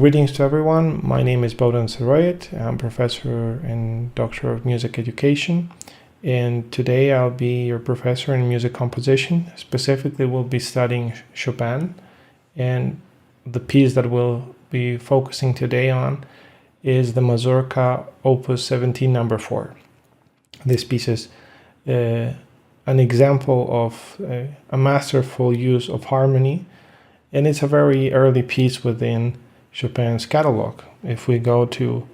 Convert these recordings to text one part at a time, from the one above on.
Greetings to everyone. My name is Syroyid. I'm professor and doctor of music education. And today I'll be your professor in music composition. Specifically, we'll be studying Chopin. And the piece that we'll be focusing today on is the Mazurka Opus 17 number 4. This piece is an example of a masterful use of harmony. And it's a very early piece within Chopin's catalog. If we go to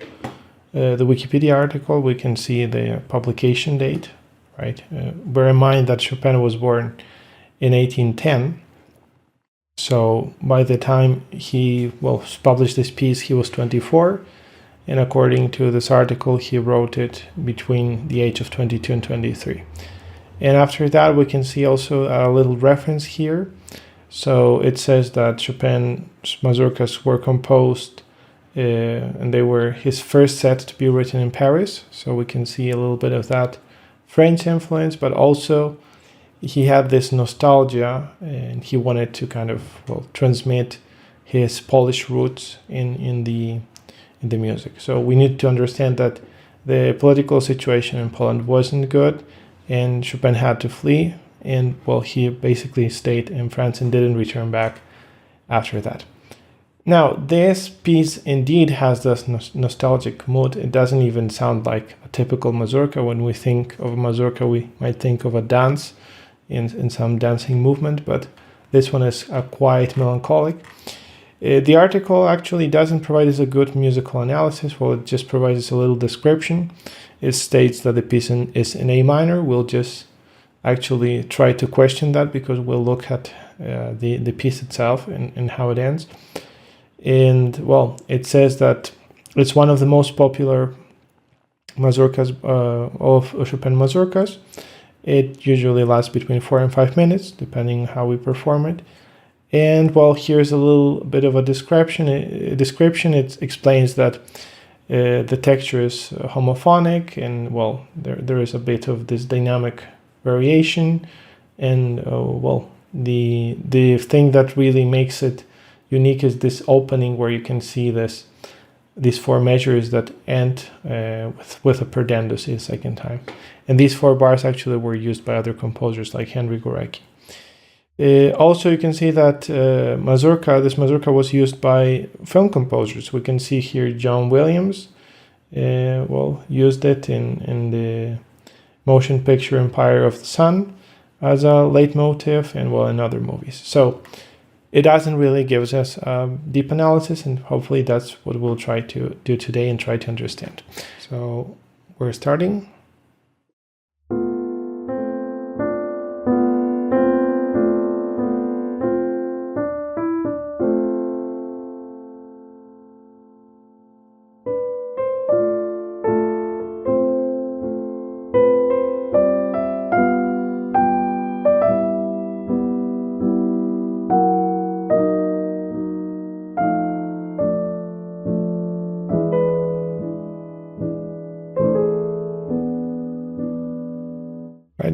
the Wikipedia article, we can see the publication date, right? Bear in mind that Chopin was born in 1810. So by the time he published this piece, he was 24. And according to this article, he wrote it between the age of 22 and 23. And after that, we can see also a little reference here. So it says that Chopin's mazurkas were composed and they were his first set to be written in Paris. So we can see a little bit of that French influence, but also he had this nostalgia and he wanted to kind of transmit his Polish roots in the music. So we need to understand that the political situation in Poland wasn't good and Chopin had to flee. And he basically stayed in France and didn't return back after that. Now, this piece indeed has this nostalgic mood. It doesn't even sound like a typical mazurka. When we think of a mazurka, we might think of a dance in some dancing movement, but this one is quite melancholic. The article actually doesn't provide us a good musical analysis. It just provides us a little description. It states that the piece is in A minor. We'll just actually try to question that because we'll look at the piece itself and how it ends. And it says that it's one of the most popular mazurkas of Chopin mazurkas. It usually lasts between 4 and 5 minutes, depending on how we perform it. And here's a little bit of a description. It explains that the texture is homophonic, and there is a bit of this dynamic variation, and the thing that really makes it unique is this opening where you can see these 4 measures that end with a perdendo the second time, and these 4 bars actually were used by other composers like Henryk Górecki. Also, you can see that this mazurka was used by film composers. We can see here John Williams used it in the motion picture Empire of the Sun as a leitmotif and in other movies. So it doesn't really give us deep analysis, and hopefully that's what we'll try to do today and try to understand. So we're starting.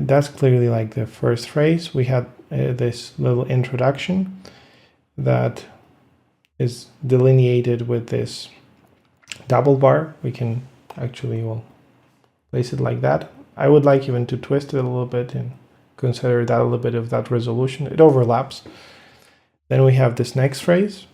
That's clearly like the first phrase. We had this little introduction that is delineated with this double bar. We can actually place it like that. I would like even to twist it a little bit and consider that a little bit of that resolution. It overlaps. Then we have this next phrase.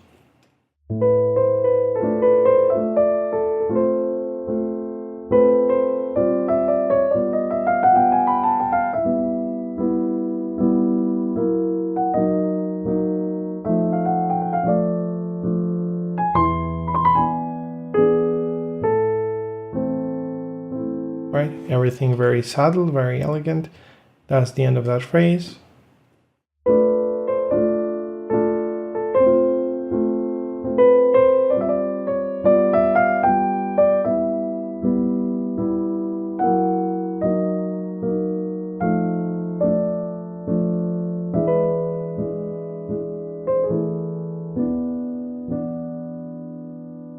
Right? Everything very subtle, very elegant. That's the end of that phrase.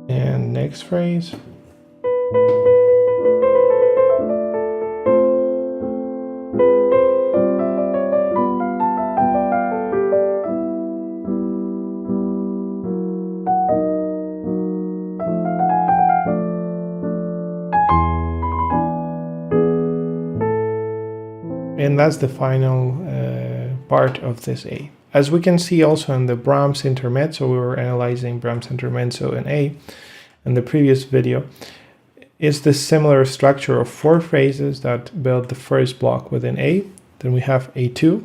And next phrase. And that's the final part of this A. As we can see also in the Brahms intermezzo, we were analyzing Brahms intermezzo in A in the previous video, is this similar structure of 4 phrases that build the first block within A. Then we have A2.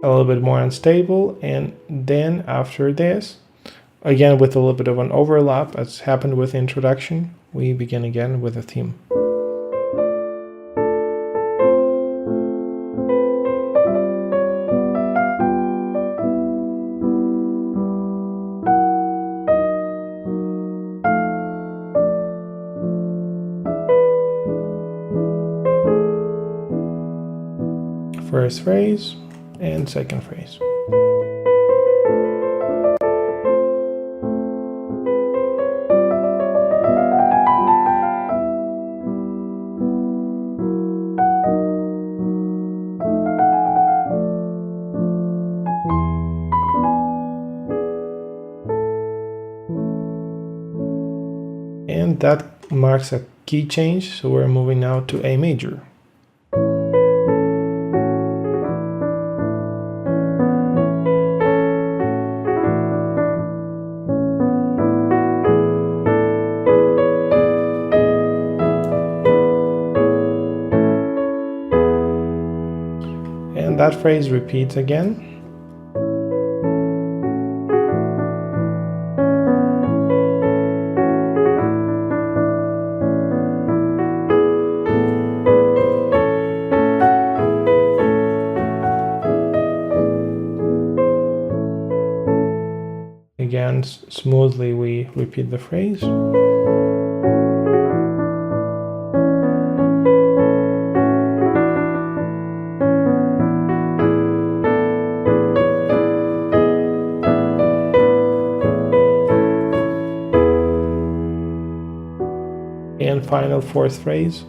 A little bit more unstable, and then after this, again with a little bit of an overlap as happened with the introduction, we begin again with a theme. First phrase and second phrase. And that marks a key change, so we're moving now to A major. That phrase repeats again. Again, smoothly we repeat the phrase. And final fourth phrase.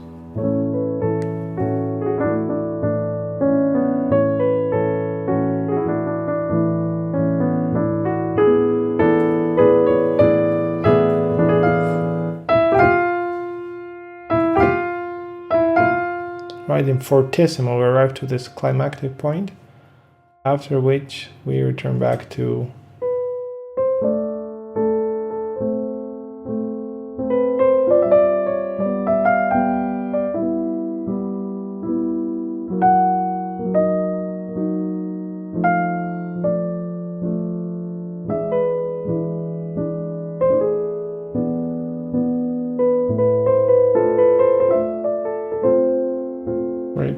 Right, in fortissimo we arrive to this climactic point, after which we return back to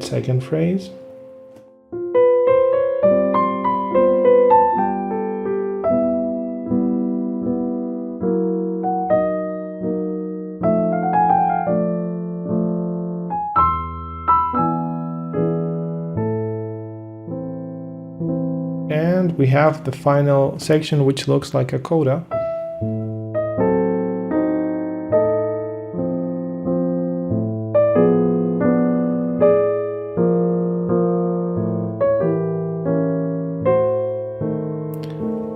second phrase. And we have the final section, which looks like a coda.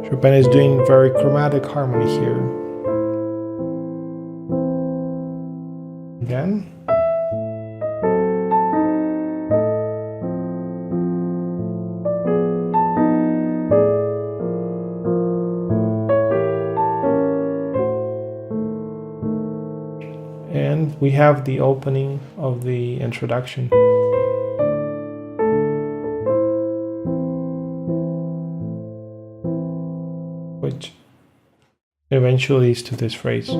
Chopin is doing very chromatic harmony here. Again. And we have the opening of the introduction. Which eventually leads to this phrase.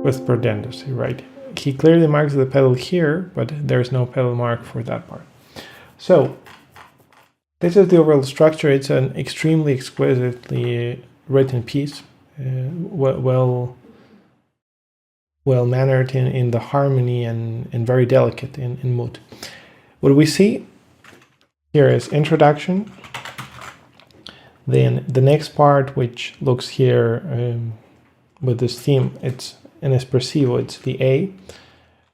With prudency, right? He clearly marks the pedal here, but there's no pedal mark for that part. So this is the overall structure. It's an extremely exquisitely written piece. Well mannered in the harmony and very delicate in mood. What we see Here is introduction. Then the next part, which looks here with this theme, it's an espressivo, it's the A.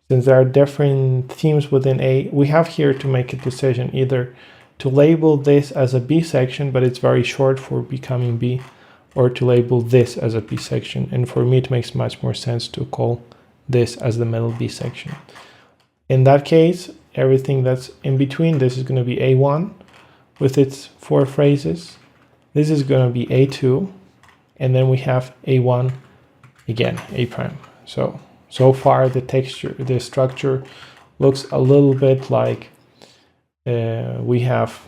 Since there are different themes within A, we have here to make a decision, either to label this as a B section, but it's very short for becoming B, or to label this as a B section. And for me, it makes much more sense to call this as the middle B section. In that case, everything that's in between, this is going to be A1 with its 4 phrases. This is going to be A2, and then we have A1 again, A prime. So far the texture, the structure looks a little bit like we have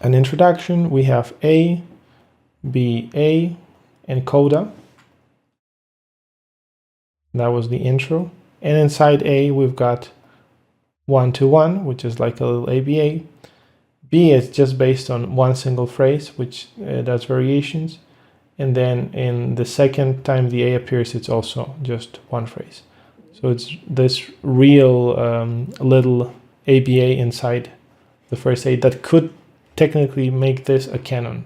an introduction, we have A, B, A, and Coda. That was the intro. And inside A, we've got 1-1, which is like a little ABA. B is just based on one single phrase, which does variations. And then in the second time the A appears, it's also just one phrase. So it's this real little ABA inside the first A that could technically make this a canon.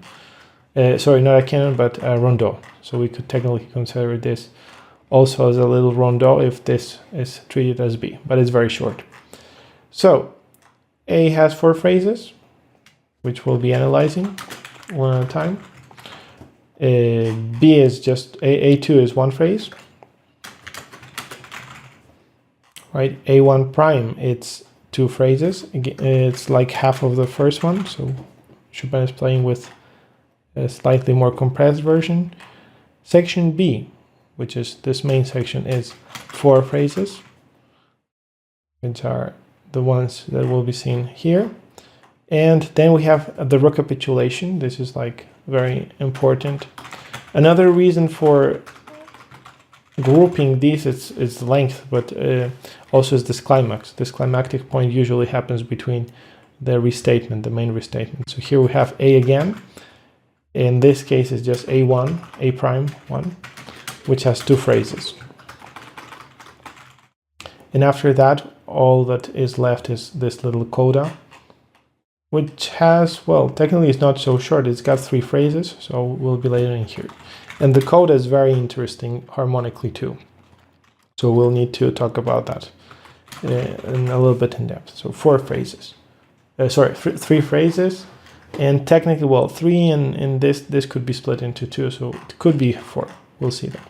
Sorry, not a canon, but a rondeau. So we could technically consider this also as a little rondeau if this is treated as B, but it's very short. So A has 4 phrases, which we'll be analyzing one at a time. B is just, A2 is 1 phrase. Right, A1 prime, it's 2 phrases. It's like half of the first one, so Chopin is playing with a slightly more compressed version. Section B, which is this main section, is 4 phrases, which are the ones that will be seen here. And then we have the recapitulation. This is like very important. Another reason for grouping these is length, but also is this climax. This climactic point usually happens between the restatement, the main restatement. So here we have A again. In this case, it's just A1, A prime 1, which has 2 phrases. And after that, all that is left is this little coda, which has, well, technically it's not so short. It's got 3 phrases, so we'll be later in here. And the coda is very interesting harmonically too. So we'll need to talk about that in a little bit in depth. So 4 phrases. 3 phrases. And technically, well, 3 and this could be split into 2, so it could be 4. We'll see that.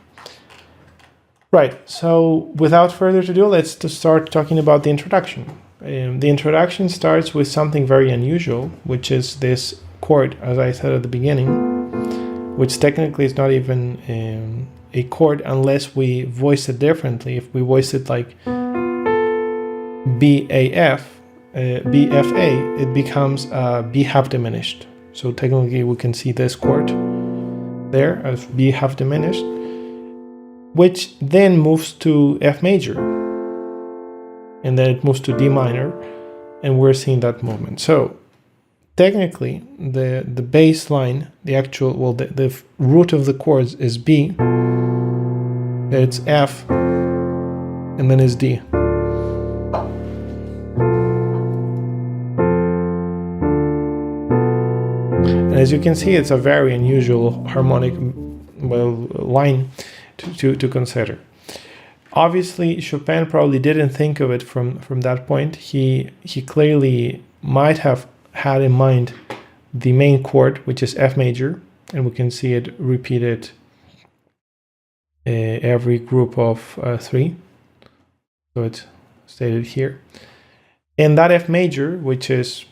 Right, so without further ado, let's just start talking about the introduction. The introduction starts with something very unusual, which is this chord, as I said at the beginning, which technically is not even a chord unless we voice it differently. If we voice it like BAF, BFA, it becomes B half diminished. So technically we can see this chord there as B half diminished, which then moves to F major, and then it moves to D minor, and we're seeing that movement. So technically the bass line, the actual, well, the root of the chords is B, it's F, and then it's D. And as you can see, it's a very unusual harmonic, well, line to consider. Obviously, Chopin probably didn't think of it from that point. He clearly might have had in mind the main chord, which is F major, and we can see it repeated every group of 3. So it's stated here. And that F major, which is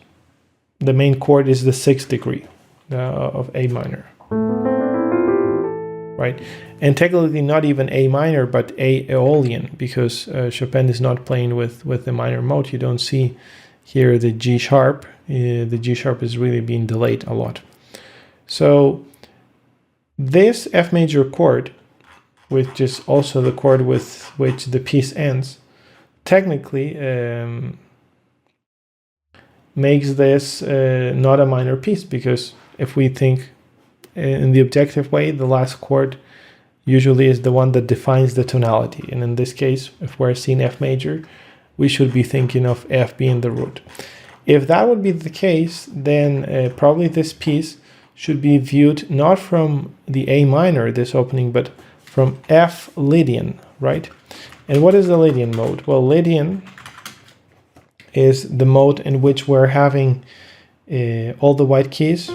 the main chord, is the 6th degree of A minor, right? And technically not even A minor, but A Aeolian, because Chopin is not playing with the minor mode. You don't see here the G sharp. The G sharp is really being delayed a lot. So this F major chord, which is also the chord with which the piece ends, technically makes this not a minor piece, because if we think in the objective way, the last chord usually is the one that defines the tonality. And in this case, if we're seeing F major, we should be thinking of F being the root. If that would be the case, then probably this piece should be viewed not from the A minor, this opening, but from F Lydian, right? And what is the Lydian mode? Well, Lydian is the mode in which we're having all the white keys,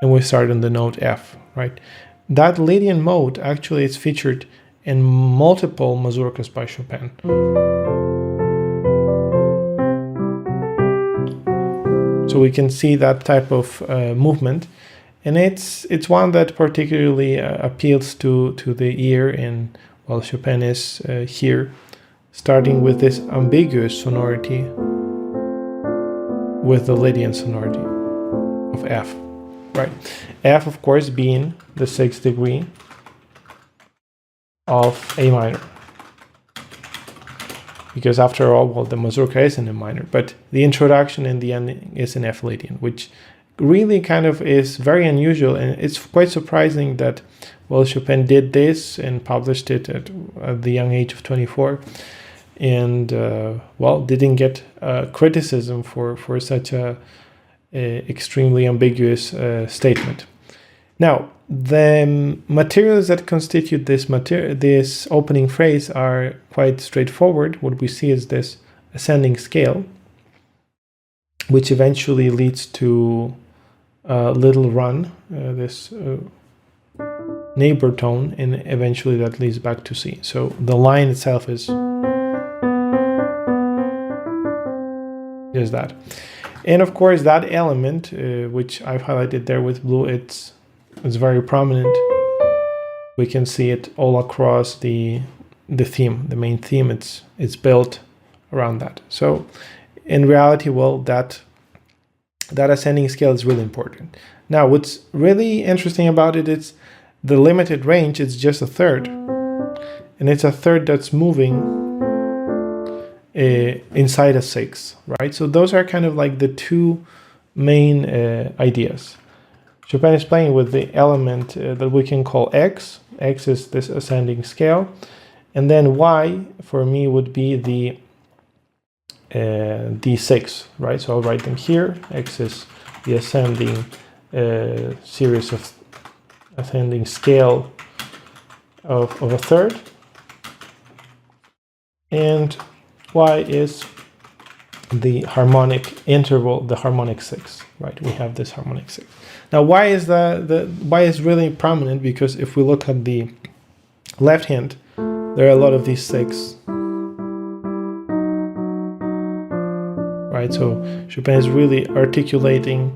and we start on the note F, right? That Lydian mode actually is featured in multiple mazurkas by Chopin. So we can see that type of movement, and it's one that particularly appeals to the ear. And well, Chopin is here, starting with this ambiguous sonority with the Lydian sonority of F, right? F, of course, being the 6th degree of A minor. Because after all, well, the mazurka is in A minor, but the introduction and the ending is in F Lydian, which really kind of is very unusual, and it's quite surprising that, well, Chopin did this and published it at the young age of 24, and well, didn't get criticism for such a extremely ambiguous statement. Now, the materials that constitute this opening phrase are quite straightforward. What we see is this ascending scale, which eventually leads to a little run, this neighbor tone, and eventually that leads back to C. So the line itself is that. And of course, that element, which I've highlighted there with blue, it's very prominent. We can see it all across the theme, the main theme. It's built around that. So in reality, well, that ascending scale is really important. Now, what's really interesting about it is the limited range. It's just a third, and it's a third that's moving inside a 6, right? So those are kind of like the two main ideas. Chopin is playing with the element that we can call X. X is this ascending scale. And then Y, for me, would be the D6, right? So I'll write them here. X is the ascending series of ascending scale of a third. And Y is the harmonic interval, the harmonic 6, right? We have this harmonic 6. Now, Y is Y is really prominent because if we look at the left hand, there are a lot of these 6, right? So Chopin is really articulating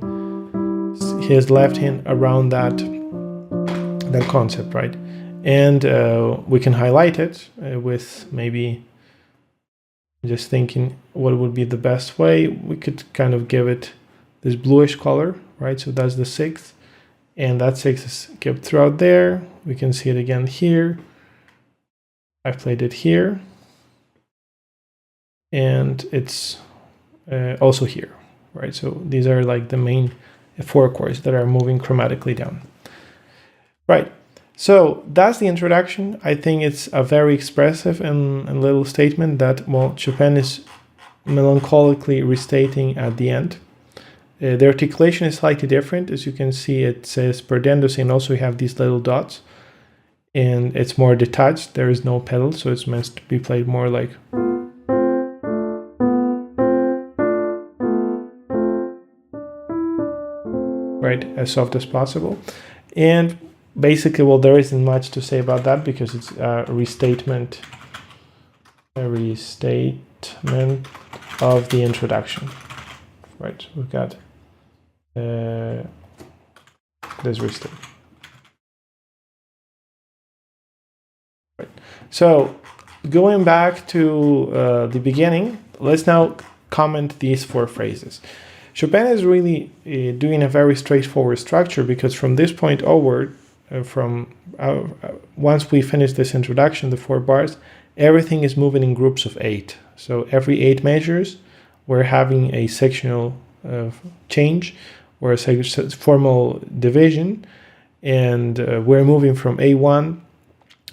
his left hand around that concept, right? And we can highlight it with maybe, just thinking what would be the best way. We could kind of give it this bluish color, right? So that's the 6th, and that 6 is kept throughout there. We can see it again here. I've played it here, and it's also here, right? So these are like the main 4 chords that are moving chromatically down, right? So that's the introduction. I think it's a very expressive and little statement that, well, Chopin is melancholically restating at the end. The articulation is slightly different. As you can see, it says perdendo, and also you have these little dots, and it's more detached. There is no pedal, so it's meant to be played more like right, as soft as possible. And basically, well, there isn't much to say about that because it's a restatement of the introduction, right? We've got this restatement. Right. So going back to the beginning, let's now comment these 4 phrases. Chopin is really doing a very straightforward structure because from this point onward, once we finish this introduction, the 4 bars, everything is moving in groups of 8. So every 8 measures, we're having a sectional change or a formal division, and we're moving from A1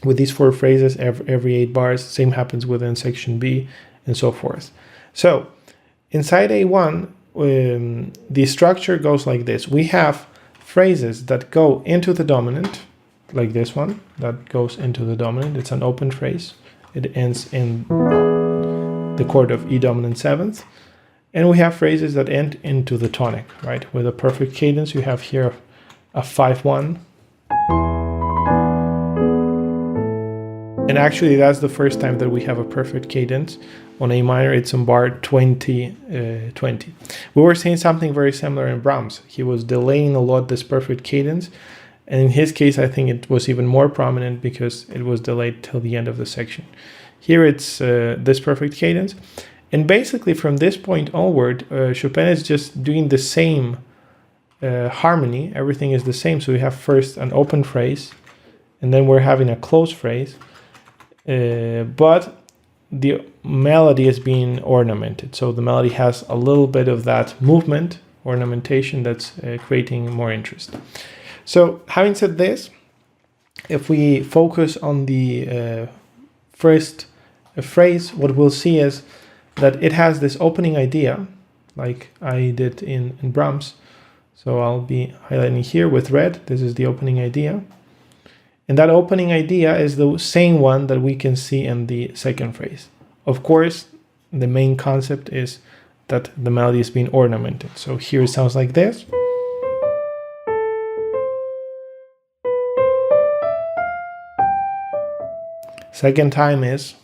with these 4 phrases every 8 bars. Same happens within section B, and so forth. So inside A1, the structure goes like this. We have phrases that go into the dominant, like this one, that goes into the dominant. It's an open phrase. It ends in the chord of E dominant 7th. And we have phrases that end into the tonic, right? With a perfect cadence, you have here a 5-1. And actually, that's the first time that we have a perfect cadence. On A minor, it's on bar 20. We were saying something very similar in Brahms. He was delaying a lot this perfect cadence. And in his case, I think it was even more prominent because it was delayed till the end of the section. Here it's this perfect cadence. And basically from this point onward, Chopin is just doing the same harmony. Everything is the same. So we have first an open phrase, and then we're having a closed phrase. But the melody is being ornamented. So the melody has a little bit of that movement, ornamentation, that's creating more interest. So having said this, if we focus on the first phrase, what we'll see is that it has this opening idea, like I did in Brahms. So I'll be highlighting here with red. This is the opening idea. And that opening idea is the same one that we can see in the second phrase. Of course, the main concept is that the melody is being ornamented. So here it sounds like this. Second time is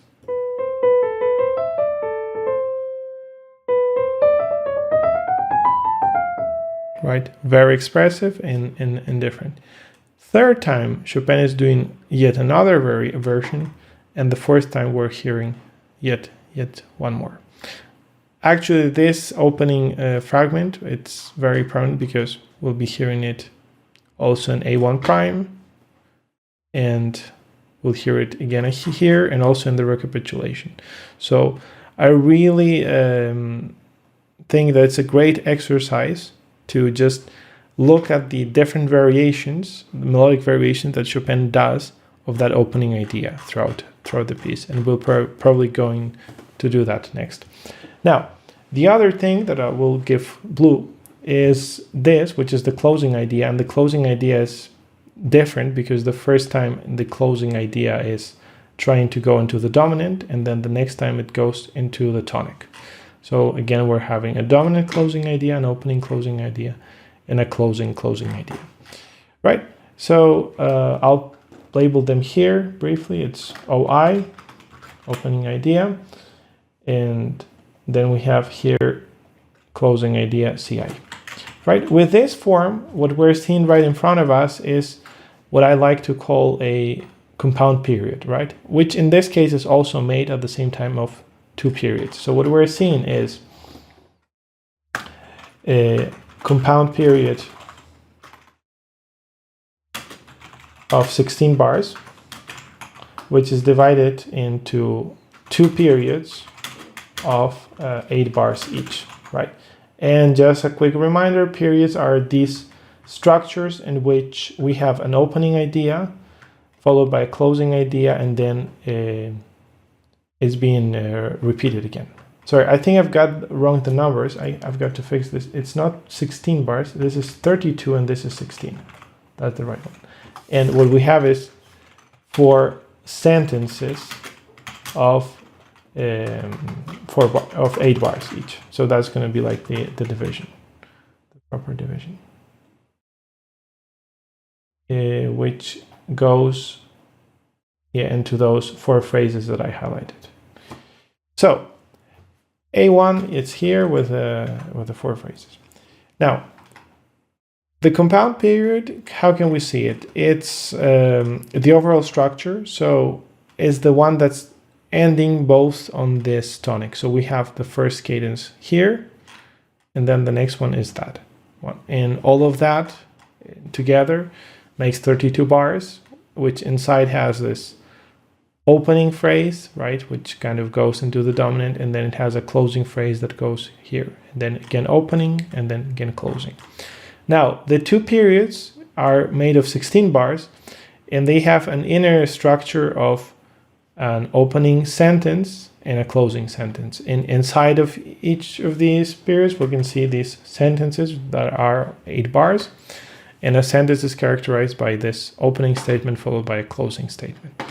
right, very expressive and different. Third time, Chopin is doing yet another version, and the fourth time we're hearing yet one more. Actually, this opening fragment, it's very prominent because we'll be hearing it also in A1 prime, and we'll hear it again here and also in the recapitulation. So I really think that it's a great exercise to just look at the different variations, the melodic variations that Chopin does of that opening idea throughout the piece. And we'll probably going to do that next. Now, the other thing that I will give blue is this, which is the closing idea. And the closing idea is different because the first time the closing idea is trying to go into the dominant, and then the next time it goes into the tonic. So again, we're having a dominant closing idea, an opening closing idea, and a closing idea. Right? So I'll label them here briefly. It's OI, opening idea, and then we have here closing idea, CI. Right? With this form, what we're seeing right in front of us is what I like to call a compound period, right? Which in this case is also made at the same time of two periods. So what we're seeing is a compound period of 16 bars, which is divided into two periods of 8 bars each, right? And just a quick reminder, periods are these structures in which we have an opening idea followed by a closing idea, and then it's being repeated again. Sorry, I think I've got wrong the numbers. I've got to fix this. It's not 16 bars. This is 32 and this is 16. That's the right one. And what we have is 4 sentences of 8 bars each. So that's going to be like the division, the proper division, which goes into those 4 phrases that I highlighted. So A1, it's here with the 4 phrases. Now, the compound period, how can we see it? It's the overall structure. So it's the one that's ending both on this tonic. So we have the first cadence here, and then the next one is that one. And all of that together makes 32 bars, which inside has this opening phrase, right, which kind of goes into the dominant, and then it has a closing phrase that goes here, and then again opening, and then again closing. Now, the 2 periods are made of 16 bars, and they have an inner structure of an opening sentence, and a closing sentence. Inside of each of these periods, we can see these sentences that are 8 bars, and a sentence is characterized by this opening statement followed by a closing statement.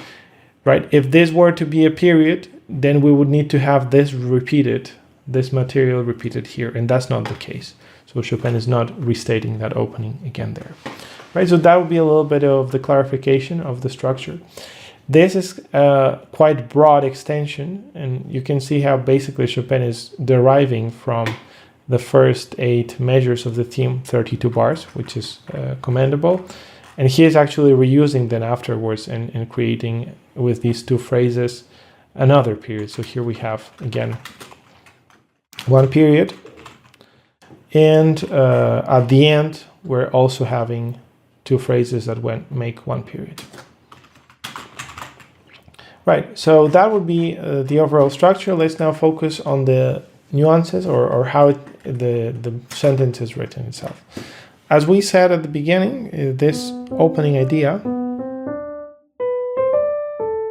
Right? If this were to be a period, then we would need to have this repeated, this material repeated here, and that's not the case. So Chopin is not restating that opening again there. Right? So that would be a little bit of the clarification of the structure. This is a quite broad extension, and you can see how basically Chopin is deriving from the first 8 measures of the theme, 32 bars, which is commendable. And he is actually reusing them afterwards and creating with these 2 phrases another period. So here we have, again, 1 period. And at the end, we're also having 2 phrases that make 1 period. Right, so that would be the overall structure. Let's now focus on the nuances or how the sentence is written itself. As we said at the beginning, this opening idea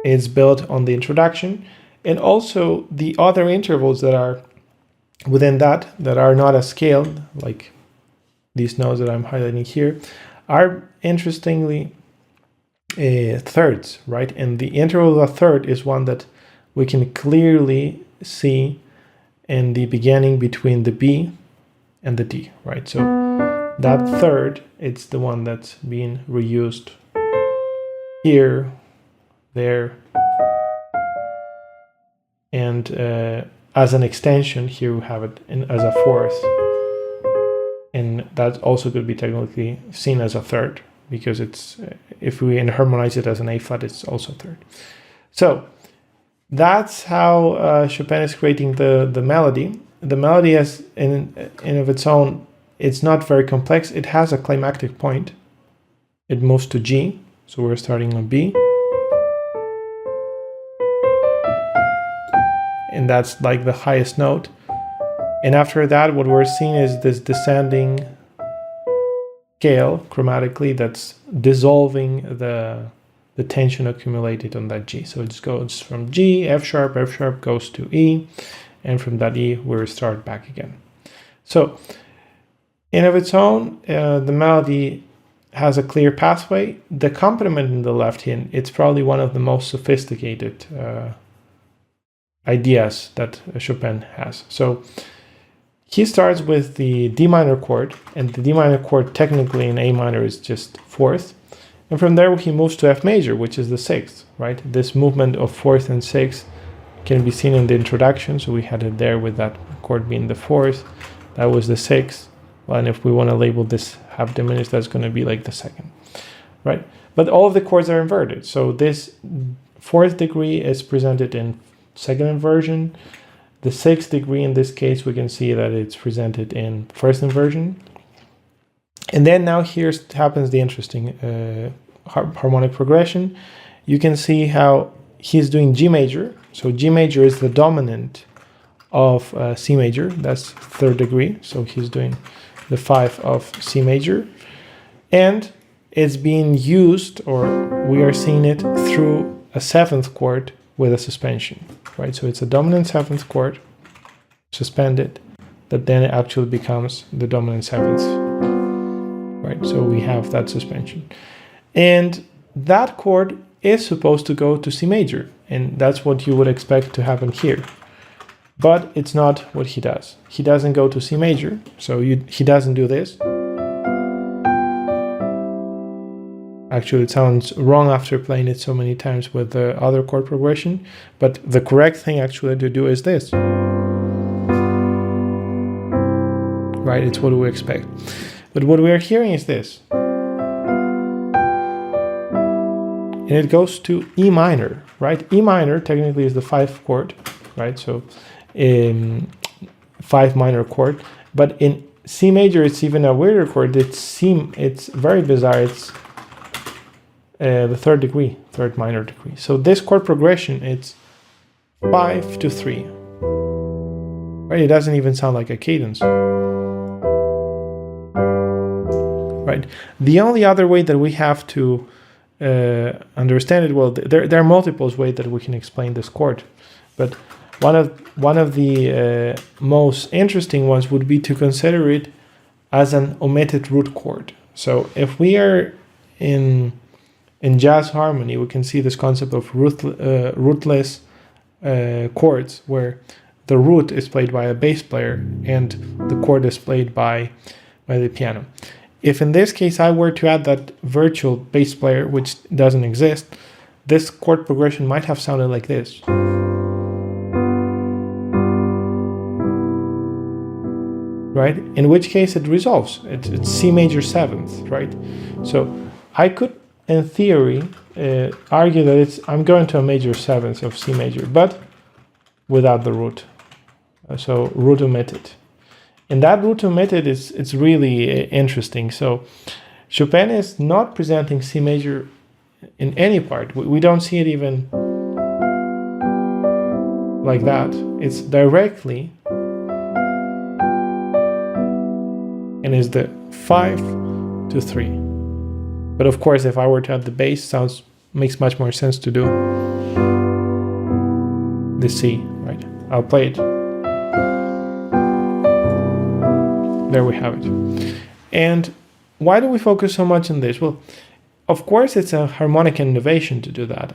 is built on the introduction, and also the other intervals that are within that are not as scaled, like these notes that I'm highlighting here, are interestingly thirds, right? And the interval of a third is one that we can clearly see in the beginning between the B and the D, right? So that third, it's the one that's being reused here, there, and as an extension, here we have it as a fourth, and that also could be technically seen as a third, because it's, if we harmonize it as an A flat, it's also third. So that's how Chopin is creating the melody. The melody has, in of its own, it's not very complex. It has a climactic point. It moves to G, so we're starting on B. And that's like the highest note. And after that, what we're seeing is this descending scale chromatically that's dissolving the tension accumulated on that G. So it goes from G, F sharp goes to E, and from that E, we start back again. So in of its own, the melody has a clear pathway. The complement in the left hand, it's probably one of the most sophisticated ideas that Chopin has. So he starts with the D minor chord, and the D minor chord technically in A minor is just fourth. And from there he moves to F major, which is the sixth, right? This movement of fourth and sixth can be seen in the introduction. So we had it there with that chord being the fourth. That was the sixth. Well, and if we want to label this half diminished, that's going to be like the second, right? But all of the chords are inverted. So this fourth degree is presented in second inversion. The sixth degree in this case, we can see that it's presented in first inversion. And then now here happens the interesting harmonic progression. You can see how he's doing G major. So G major is the dominant of C major. That's third degree. So he's doing the 5 of C major. And it's being used, or we are seeing it through a seventh chord with a suspension, right? So it's a dominant seventh chord suspended that then it actually becomes the dominant seventh, right? So we have that suspension. And that chord is supposed to go to C major, and that's what you would expect to happen here. But it's not what he does. He doesn't go to C major, so he doesn't do this. Actually, it sounds wrong after playing it so many times with the other chord progression, but the correct thing actually to do is this. Right, it's what we expect. But what we are hearing is this. And it goes to E minor, right? E minor technically is the 5th chord, right? So 5 minor chord, but in C major it's even a weirder chord. It's very bizarre. It's the third degree, third minor degree. So this chord progression, it's 5 to 3. Right? It doesn't even sound like a cadence. Right? The only other way that we have to understand it, well, there are multiple ways that we can explain this chord, but one of the most interesting ones would be to consider it as an omitted root chord. So if we are in jazz harmony, we can see this concept of rootless chords, where the root is played by a bass player and the chord is played by the piano. If in this case I were to add that virtual bass player, which doesn't exist, this chord progression might have sounded like this. Right? In which case it resolves. It's C major 7th, right? So I could, in theory, argue that I'm going to a major 7th of C major, but without the root. So root omitted. And that root omitted it's really interesting. So Chopin is not presenting C major in any part. We don't see it even like that. It's directly, and is the 5 to 3. But of course, if I were to add the bass, makes much more sense to do the C, right? I'll play it. There we have it. And why do we focus so much on this? Well, of course, it's a harmonic innovation to do that.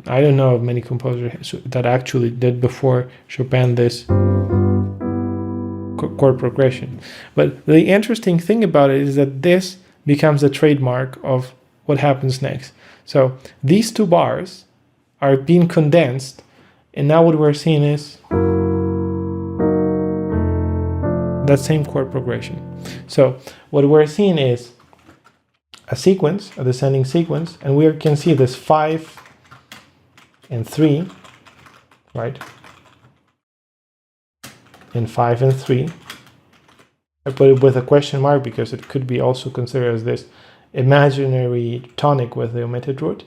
I don't know of many composers that actually did before Chopin this chord progression. But the interesting thing about it is that this becomes a trademark of what happens next. So these two bars are being condensed, and now what we're seeing is that same chord progression. So what we're seeing is a sequence, a descending sequence, and we can see this 5 and 3, right? And 5 and 3. I put it with a question mark because it could be also considered as this imaginary tonic with the omitted root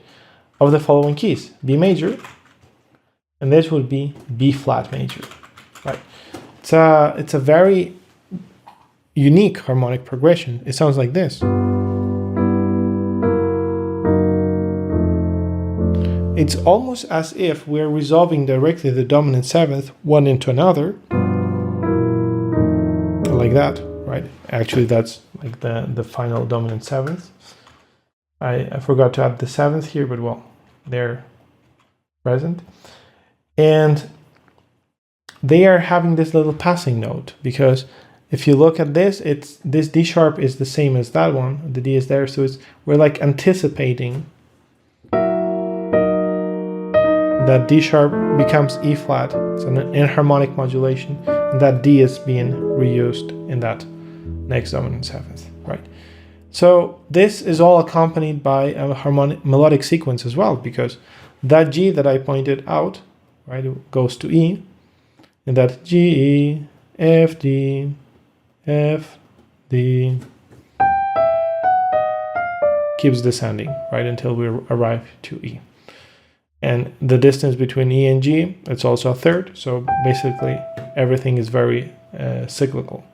of the following keys: B major, and this would be B flat major, right? It's a very unique harmonic progression. It sounds like this. It's almost as if we're resolving directly the dominant 7th one into another, like that, right? Actually, that's like the final dominant 7th. I forgot to add the 7th here, but well, they're present. And they are having this little passing note, because if you look at this, this D sharp is the same as that one. The D is there, so we're like anticipating that D sharp becomes E flat. It's an inharmonic modulation, and that D is being reused in that next dominant 7th, right? So this is all accompanied by a harmonic melodic sequence as well, because that G that I pointed out, right, it goes to E, and that G, F, D, F, D keeps descending, right, until we arrive to E. And the distance between E and G, it's also a third, so basically everything is very cyclical.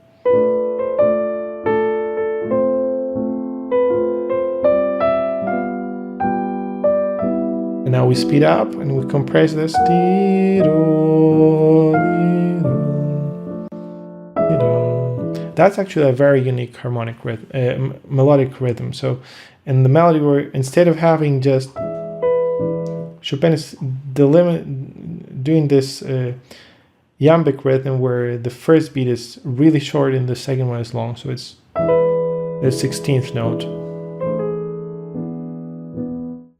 And now we speed up and we compress this. That's actually a very unique harmonic rhythm, melodic rhythm. So in the melody, where instead of having just Chopin is doing this iambic rhythm where the first beat is really short and the second one is long. So it's the 16th note.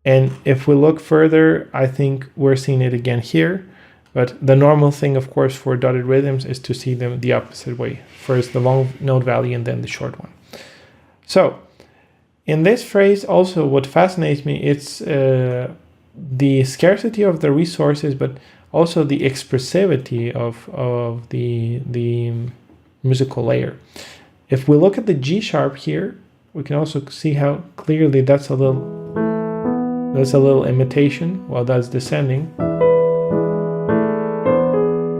And if we look further, I think we're seeing it again here. But the normal thing, of course, for dotted rhythms is to see them the opposite way. First the long note value and then the short one. So in this phrase also, what fascinates me, it's the scarcity of the resources, but also the expressivity of the musical layer. If we look at the G sharp here, we can also see how clearly that's a little imitation while that's descending,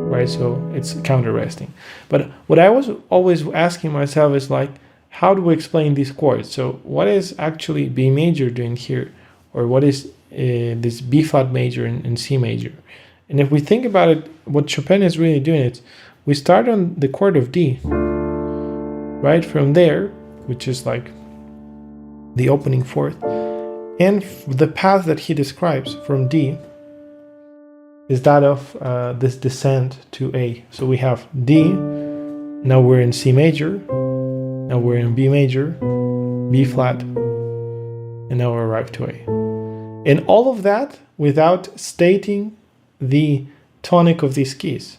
right? So it's counter-resting. But what I was always asking myself is like, how do we explain these chords? So what is actually B major doing here, or what is this B flat major and C major? And if we think about it, what Chopin is really doing is, we start on the chord of D, right? From there, which is like the opening fourth, and the path that he describes from D is that of this descent to A. So we have D, now we're in C major, now we're in B major, B flat, and now we arrive to A. And all of that without stating the tonic of these keys.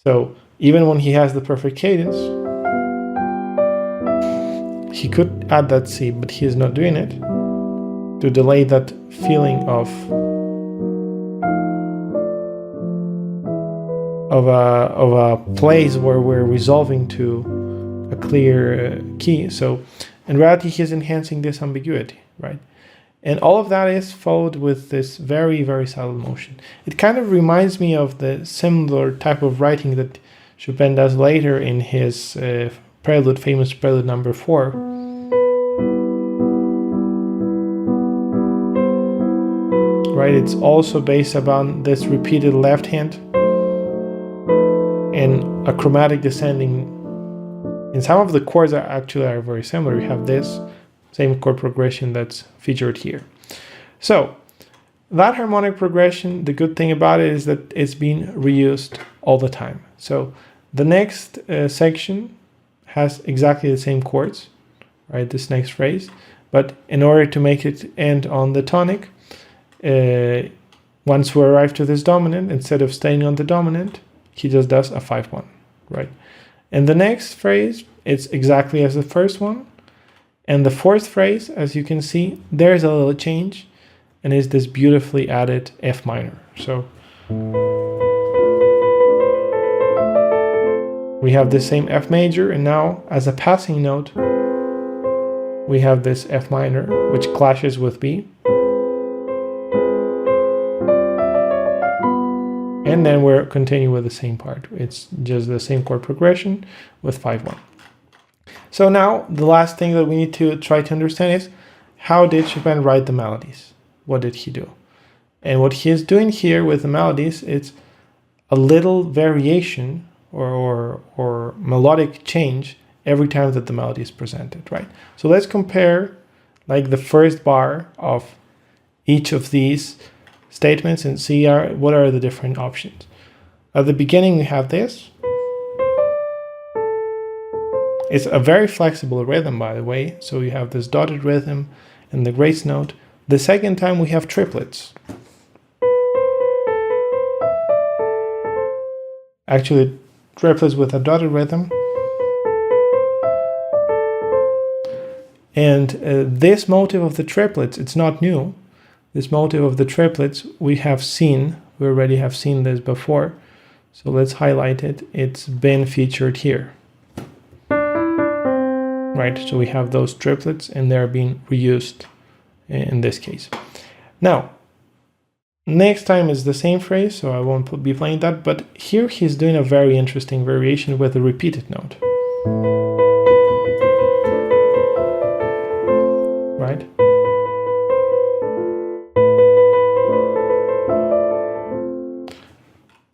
So even when he has the perfect cadence, he could add that C, but he is not doing it to delay that feeling of a place where we're resolving to a clear key. So in reality, he's enhancing this ambiguity, right? And all of that is followed with this very, very subtle motion. It kind of reminds me of the similar type of writing that Chopin does later in his prelude, famous prelude number 4. Right, it's also based upon this repeated left hand and a chromatic descending. And some of the chords are very similar. You have this same chord progression that's featured here. So that harmonic progression, the good thing about it is that it's being reused all the time. So the next section has exactly the same chords, right? This next phrase, but in order to make it end on the tonic, once we arrive to this dominant, instead of staying on the dominant, he just does a 5-1, right? And the next phrase, it's exactly as the first one. And the fourth phrase, as you can see, there's a little change, and is this beautifully added F minor. So we have the same F major, and now as a passing note, we have this F minor, which clashes with B. And then we're continuing with the same part. It's just the same chord progression with 5-1. So now the last thing that we need to try to understand is, how did Chopin write the melodies? What did he do? And what he is doing here with the melodies, it's a little variation or melodic change every time that the melody is presented, right? So let's compare like the first bar of each of these statements and see what are the different options. At the beginning, we have this. It's a very flexible rhythm, by the way. So you have this dotted rhythm and the grace note. The second time we have triplets. Actually, triplets with a dotted rhythm. And this motive of the triplets, it's not new. This motive of the triplets we already have seen this before. So let's highlight it. It's been featured here. Right, so we have those triplets and they're being reused in this case. Now, next time is the same phrase, so I won't be playing that, but here he's doing a very interesting variation with a repeated note. Right?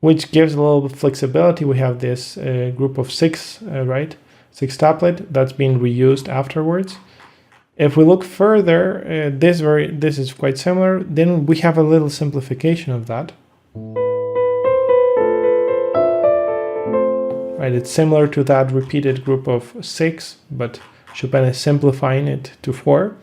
Which gives a little bit of flexibility. We have this group of 6, right? 6-tuplet that's being reused afterwards. If we look further, this is quite similar. Then we have a little simplification of that. Right, it's similar to that repeated group of 6, but Chopin is simplifying it to 4.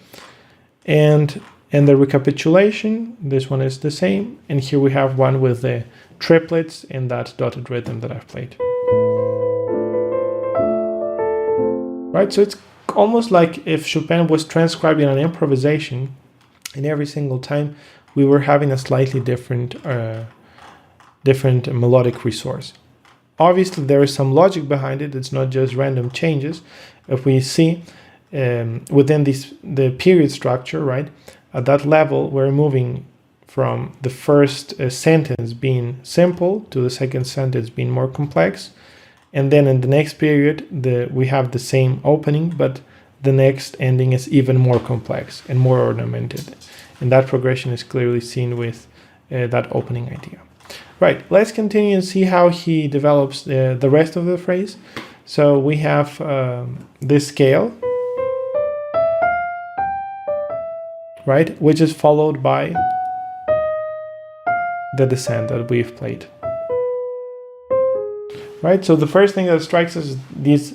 And the recapitulation, this one is the same. And here we have one with the triplets in that dotted rhythm that I've played. Right, so it's almost like if Chopin was transcribing an improvisation, and every single time we were having a slightly different melodic resource. Obviously, there is some logic behind it. It's not just random changes. If we see within the period structure, right, at that level, we're moving from the first sentence being simple to the second sentence being more complex. And then in the next period, we have the same opening, but the next ending is even more complex and more ornamented. And that progression is clearly seen with that opening idea. Right, let's continue and see how he develops the rest of the phrase. So we have this scale, right, which is followed by the descent that we've played. Right, so the first thing that strikes us is these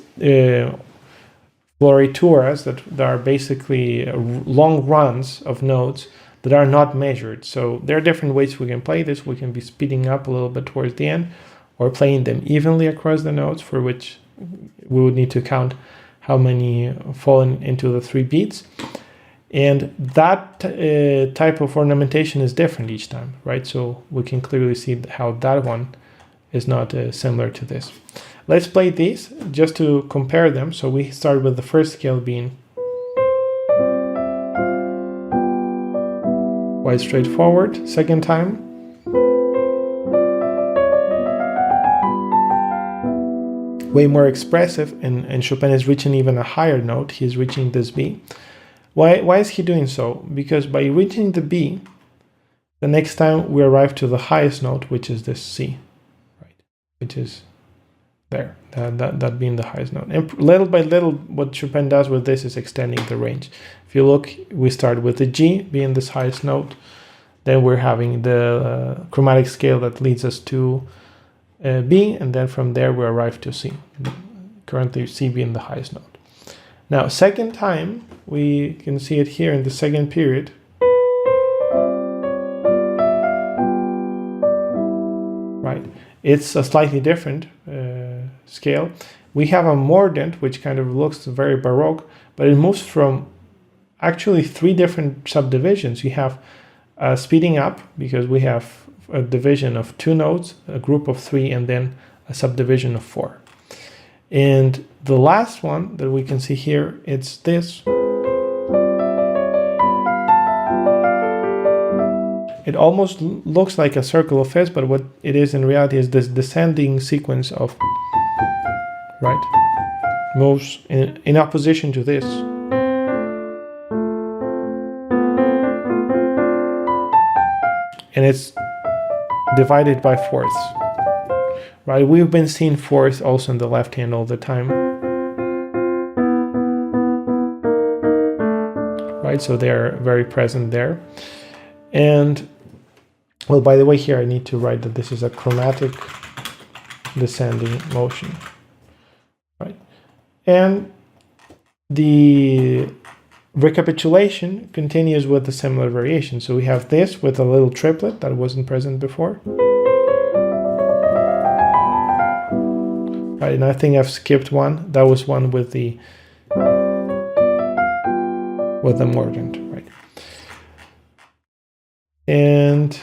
florituras that are basically long runs of notes that are not measured. So there are different ways we can play this. We can be speeding up a little bit towards the end, or playing them evenly across the notes, for which we would need to count how many fall into the 3 beats. And that type of ornamentation is different each time, right? So we can clearly see how that one is not similar to this. Let's play these just to compare them. So we start with the first scale being quite straightforward. Second time, way more expressive, and Chopin is reaching even a higher note. He's reaching this B. Why is he doing so? Because by reaching the B, the next time we arrive to the highest note, which is this C, right? Which is there, that being the highest note. And little by little, what Chopin does with this is extending the range. If you look, we start with the G being this highest note, then we're having the chromatic scale that leads us to B, and then from there we arrive to C. Currently C being the highest note. Now, second time, we can see it here in the second period. Right, it's a slightly different scale. We have a mordent, which kind of looks very Baroque, but it moves from actually 3 different subdivisions. You have speeding up, because we have a division of 2 notes, a group of 3, and then a subdivision of 4. And the last one that we can see here, it's this. It almost looks like a circle of Fs, but what it is in reality is this descending sequence of, right, moves in opposition to this. And it's divided by fourths. Right, we've been seeing fourths also in the left hand all the time. Right, so they're very present there. And, well, by the way, here I need to write that this is a chromatic descending motion. Right, and the recapitulation continues with a similar variation. So we have this with a little triplet that wasn't present before. Right, and I think I've skipped one. That was one with the mordent, right? And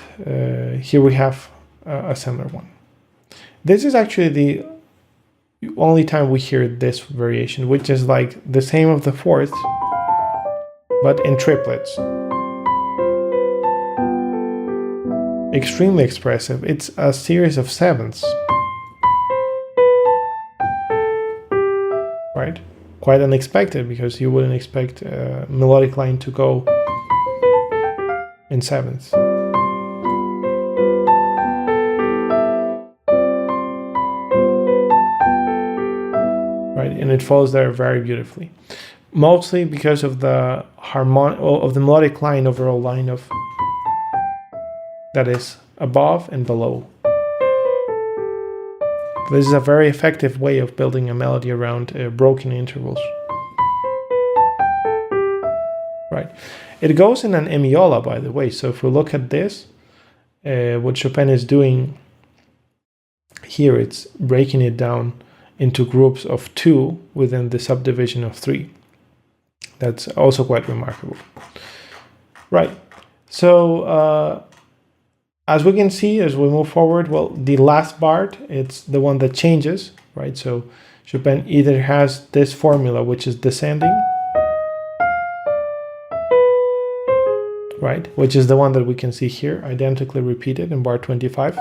here we have a similar one. This is actually the only time we hear this variation, which is like the same of the fourth, but in triplets. Extremely expressive. It's a series of sevenths. Right? Quite unexpected, because you wouldn't expect a melodic line to go in sevenths. Right, and it falls there very beautifully. Mostly because of the melodic line, overall line of that is above and below. This is a very effective way of building a melody around broken intervals. Right. It goes in an emiola, by the way. So if we look at this, what Chopin is doing here, it's breaking it down into groups of 2 within the subdivision of 3. That's also quite remarkable. Right. So as we can see, as we move forward, well, the last bar, it's the one that changes, right? So Chopin either has this formula, which is descending, right? Which is the one that we can see here, identically repeated in bar 25.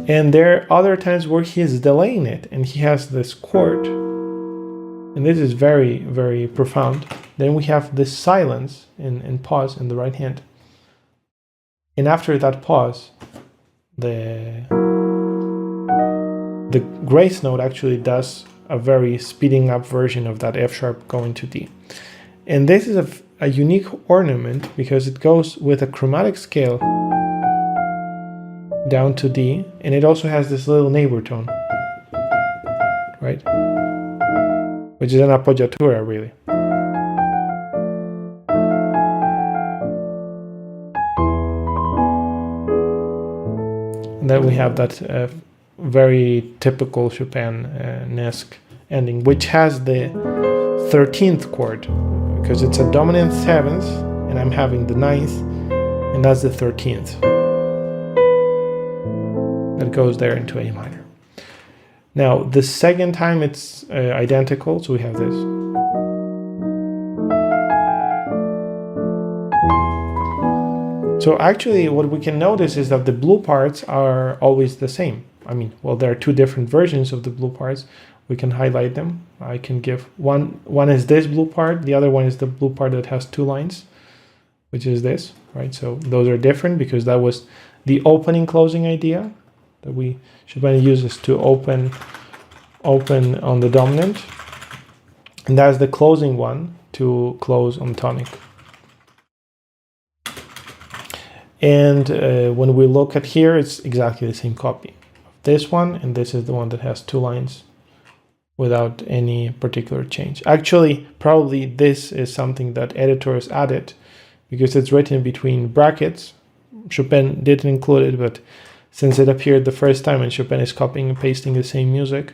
And there are other times where he is delaying it, and he has this chord. And this is very, very profound, Then we have this silence and pause in the right hand. And after that pause, the grace note actually does a very speeding up version of that F sharp going to D. And this is a unique ornament because it goes with a chromatic scale down to D, and it also has this little neighbor tone, right? Which is an appoggiatura, really. And then we have that very typical Chopin-esque ending, which has the 13th chord, because it's a dominant 7th, and I'm having the 9th, and that's the 13th. That goes there into A minor. Now, the second time it's identical, so we have this. So actually, what we can notice is that the blue parts are always the same. I mean, well, there are two different versions of the blue parts. We can highlight them. I can give one is this blue part, the other one is the blue part that has two lines, which is this, right? So those are different because that was the opening closing idea that Chopin uses to open on the dominant, and that's the closing one to close on tonic. And when we look at here, it's exactly the same copy. This one, and this is the one that has two lines without any particular change. Actually, probably this is something that editors added because it's written between brackets. Chopin didn't include it, but since it appeared the first time and Chopin is copying and pasting the same music,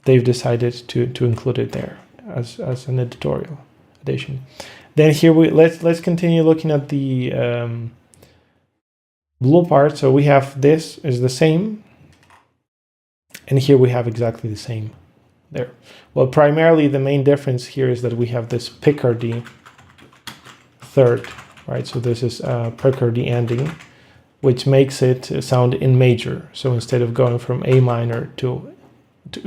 they've decided to include it there as an editorial addition. Then here let's continue looking at the blue part. So we have this is the same, and here we have exactly the same there. Well, primarily the main difference here is that we have this Picardy third, right? So this is a Picardy ending, which makes it sound in major. So instead of going from A minor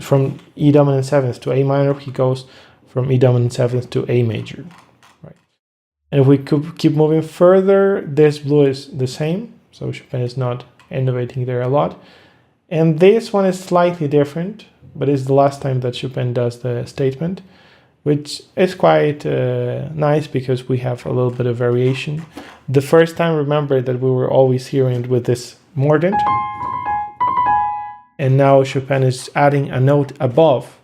from E dominant 7th to A minor, he goes from E dominant 7th to A major, right? And if we could keep moving further, this blue is the same. So Chopin is not innovating there a lot. And this one is slightly different, but it's the last time that Chopin does the statement, which is quite nice because we have a little bit of variation. The first time, remember that we were always hearing it with this mordent, and now Chopin is adding a note above.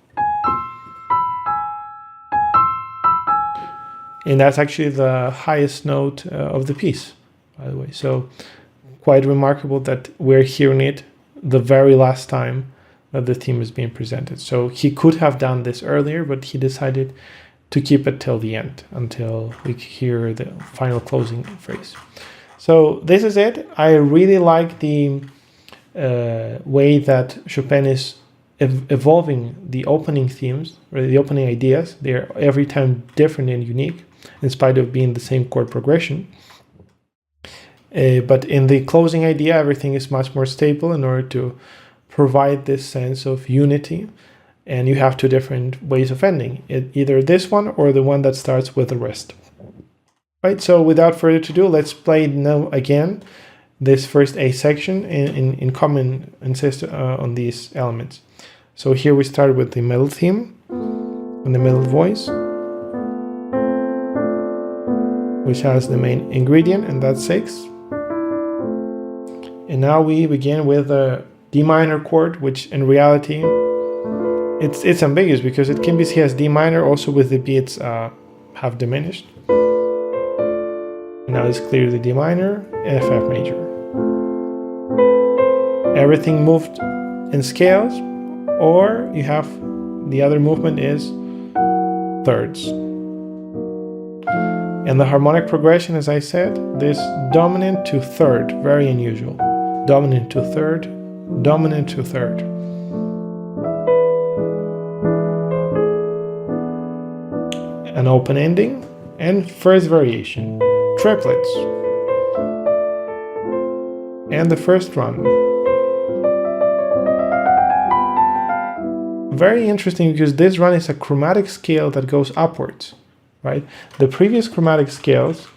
And that's actually the highest note of the piece, by the way. So quite remarkable that we're hearing it the very last time that the theme is being presented. So he could have done this earlier, but he decided to keep it till the end, until we hear the final closing phrase. So this is it. I really like the way that Chopin is evolving the opening themes, or the opening ideas. They're every time different and unique, in spite of being the same chord progression. But in the closing idea, everything is much more stable in order to provide this sense of unity. And you have two different ways of ending, either this one or the one that starts with the rest. Right, so without further ado, let's play now again this first A section in common insist on these elements. So here we start with the middle theme and the middle voice, which has the main ingredient, and that's 6. And now we begin with a D minor chord, which in reality it's ambiguous because it can be seen as D minor also with the beats have diminished. And now it's clearly D minor, F major. Everything moved in scales, or you have the other movement is thirds. And the harmonic progression, as I said, this dominant to third, very unusual. Dominant to third, dominant to third. An open ending, and first variation, triplets. And the first run. Very interesting because this run is a chromatic scale that goes upwards. right? The previous chromatic scales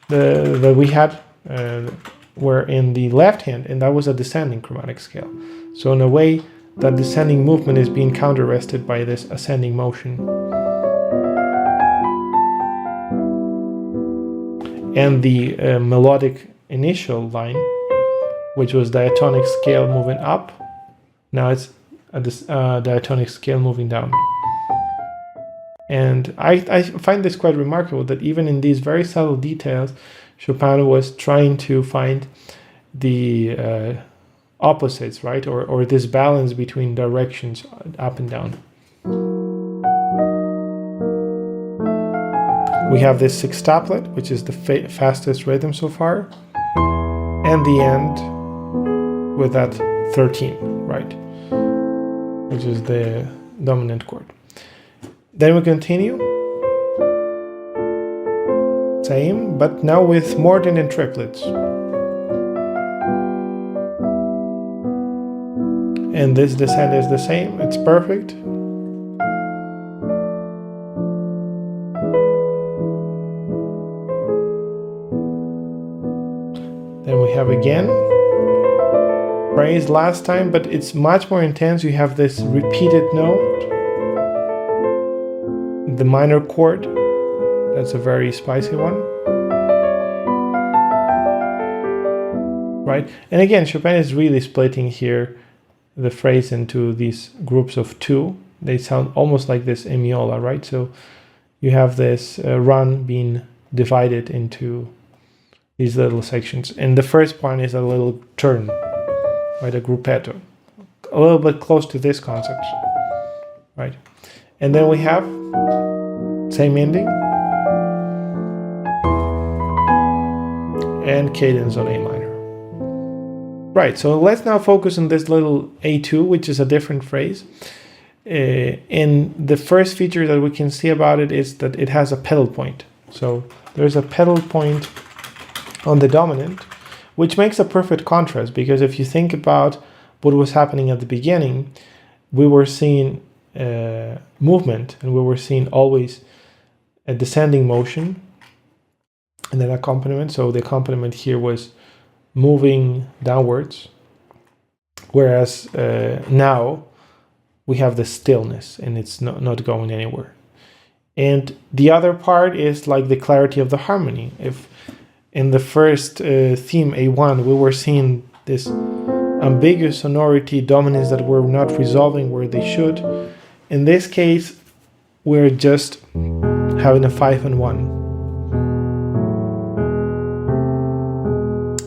that we had were in the left hand, and that was a descending chromatic scale. So in a way, that descending movement is being counter-arrested by this ascending motion. And the melodic initial line, which was diatonic scale moving up, now it's a diatonic scale moving down. And I find this quite remarkable, that even in these very subtle details, Chopin was trying to find the opposites, right? Or this balance between directions up and down. We have this sextuplet, which is the fastest rhythm so far, and the end with that 13, right? Which is the dominant chord. Then we continue. Same, but now with mordent and triplets. And this descent is the same, it's perfect. Then we have again phrase last time, but it's much more intense. You have this repeated note, the minor chord, that's a very spicy one, right? And again, Chopin is really splitting here the phrase into these groups of two. They sound almost like this emiola, right? So you have this run being divided into these little sections, and the first one is a little turn, right? A gruppetto, a little bit close to this concept, right? And then we have same ending and cadence on A minor. Right, so let's now focus on this little A2, which is a different phrase. And the first feature that we can see about it is that it has a pedal point. So there's a pedal point on the dominant, which makes a perfect contrast, because if you think about what was happening at the beginning, we were seeing movement, and we were seeing always a descending motion and then accompaniment. So the accompaniment here was moving downwards, whereas now we have the stillness and it's not going anywhere. And the other part is like the clarity of the harmony. If in the first theme, A1, we were seeing this ambiguous sonority dominance that were not resolving where they should, in this case, we're just having a 5 and 1.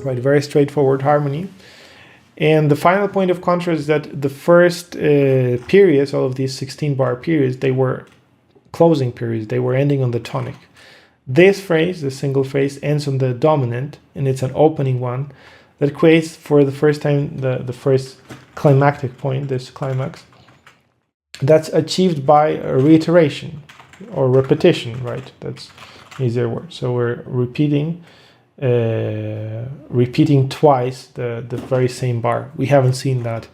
Right, very straightforward harmony. And the final point of contrast is that the first periods, all of these 16-bar periods, they were closing periods. They were ending on the tonic. This phrase, the single phrase, ends on the dominant, and it's an opening one that creates for the first time the first climactic point, this climax, that's achieved by a reiteration or repetition, right? That's an easier word. So we're repeating twice the very same bar. We haven't seen that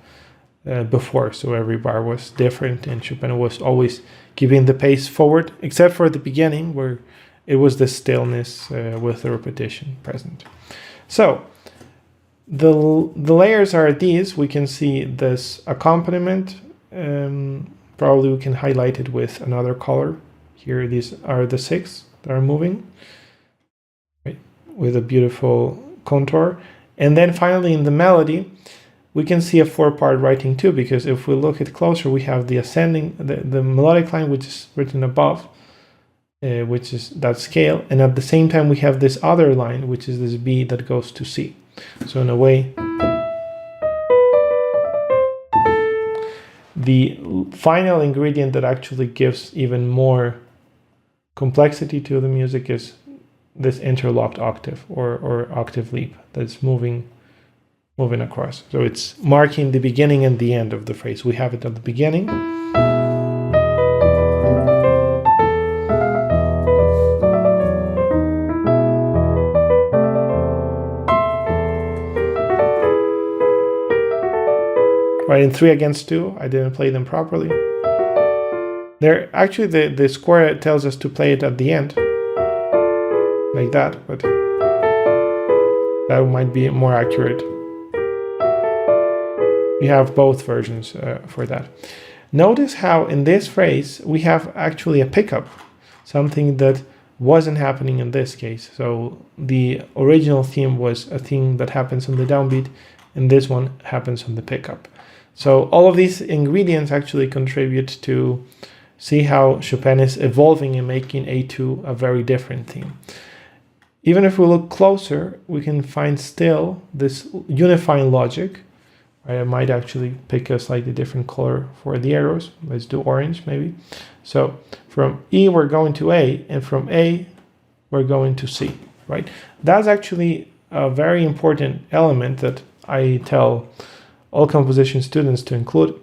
before, so every bar was different, and Chopin was always giving the pace forward, except for the beginning where it was the stillness with the repetition present. So the layers are these. We can see this accompaniment. Probably we can highlight it with another color. Here these are the 6 that are moving, right, with a beautiful contour. And then finally in the melody, we can see a 4-part writing too, because if we look at closer, we have the ascending, the melodic line, which is written above, which is that scale. And at the same time, we have this other line, which is this B that goes to C. So in a way, the final ingredient that actually gives even more complexity to the music is this interlocked octave or octave leap that's moving across. So it's marking the beginning and the end of the phrase. We have it at the beginning. Right, in 3 against 2, I didn't play them properly. There, actually, the score tells us to play it at the end, like that, but that might be more accurate. We have both versions for that. Notice how in this phrase we have actually a pickup, something that wasn't happening in this case. So the original theme was a theme that happens on the downbeat, and this one happens on the pickup. So all of these ingredients actually contribute to see how Chopin is evolving and making A2 a very different theme. Even if we look closer, we can find still this unifying logic. I might actually pick a slightly different color for the arrows. Let's do orange maybe. So from E we're going to A, and from A we're going to C, right? That's actually a very important element that I tell all composition students to include.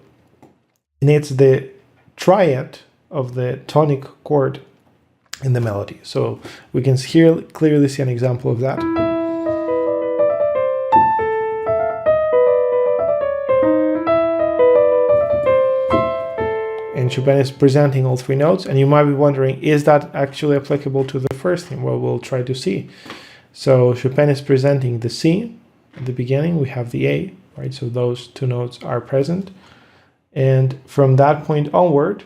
And it's the triad of the tonic chord in the melody. So we can here clearly see an example of that. And Chopin is presenting all three notes, and you might be wondering, is that actually applicable to the first theme? Well, we'll try to see. So Chopin is presenting the C at the beginning, we have the A, right? So those two notes are present. And from that point onward,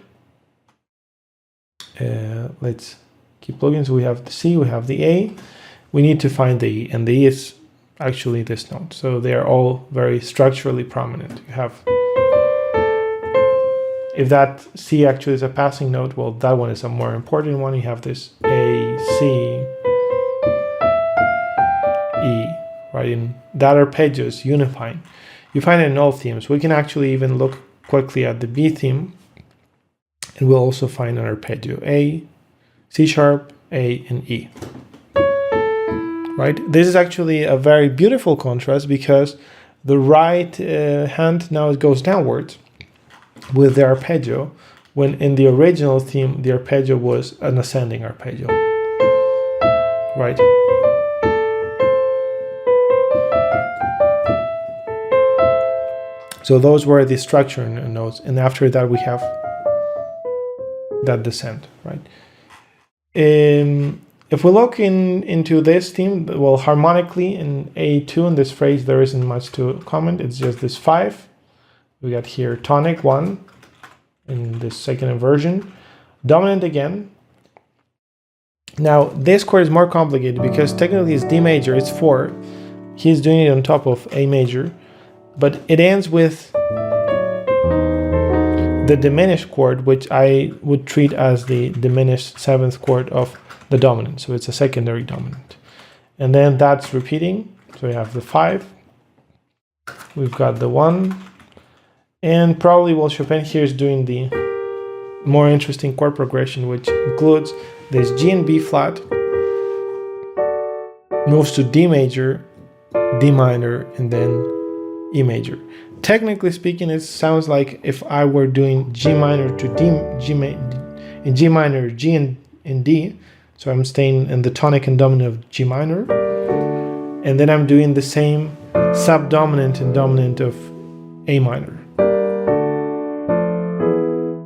let's keep looking. So we have the C, we have the A, we need to find the E, and the E is actually this note. So they are all very structurally prominent. You have, if that C actually is a passing note, well, that one is a more important one. You have this A, C, E, right? And that arpeggio is unifying. You find it in all themes. We can actually even look quickly at the B theme, and we'll also find an arpeggio, A, C sharp, A, and E. Right? This is actually a very beautiful contrast because the right hand now it goes downwards with the arpeggio, when in the original theme the arpeggio was an ascending arpeggio. Right? So those were the structure notes, and after that we have that descent, right? If we look into this theme, well, harmonically in A2 in this phrase there isn't much to comment. It's just this 5. We got here tonic 1 in this second inversion, dominant again. Now this chord is more complicated because technically it's D major, it's 4. He's doing it on top of A major, but it ends with the diminished chord, which I would treat as the diminished 7th chord of the dominant. So it's a secondary dominant. And then that's repeating. So we have the 5. We've got the 1. And probably, well, Chopin here is doing the more interesting chord progression, which includes this G and B flat, moves to D major, D minor, and then E major. Technically speaking, it sounds like if I were doing G minor to in G minor, G and D. So I'm staying in the tonic and dominant of G minor, and then I'm doing the same subdominant and dominant of A minor.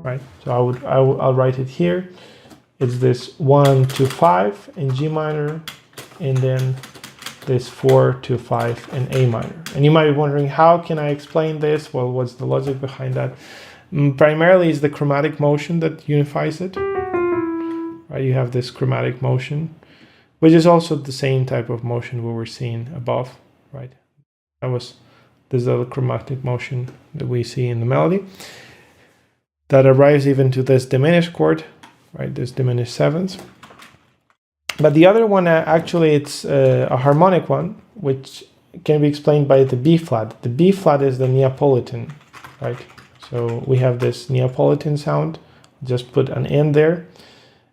Right. So I'll write it here. It's this 1 to 5 in G minor, and then this 4 to 5 in A minor. And you might be wondering, how can I explain this? Well, what's the logic behind that? Primarily is the chromatic motion that unifies it. Right, you have this chromatic motion, which is also the same type of motion we were seeing above. Right, this is the chromatic motion that we see in the melody that arrives even to this diminished chord, right? This diminished 7th. But the other one, actually, it's a harmonic one, which can be explained by the B flat. The B flat is the Neapolitan, right? So we have this Neapolitan sound. Just put an N there.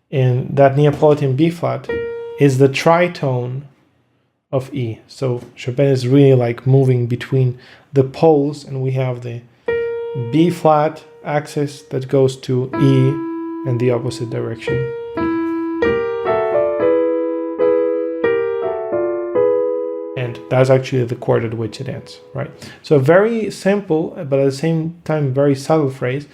And that Neapolitan B flat is the tritone of E. So Chopin is really like moving between the poles, and we have the B flat axis that goes to E in the opposite direction. And that's actually the chord at which it ends, right? So very simple, but at the same time very subtle phrase,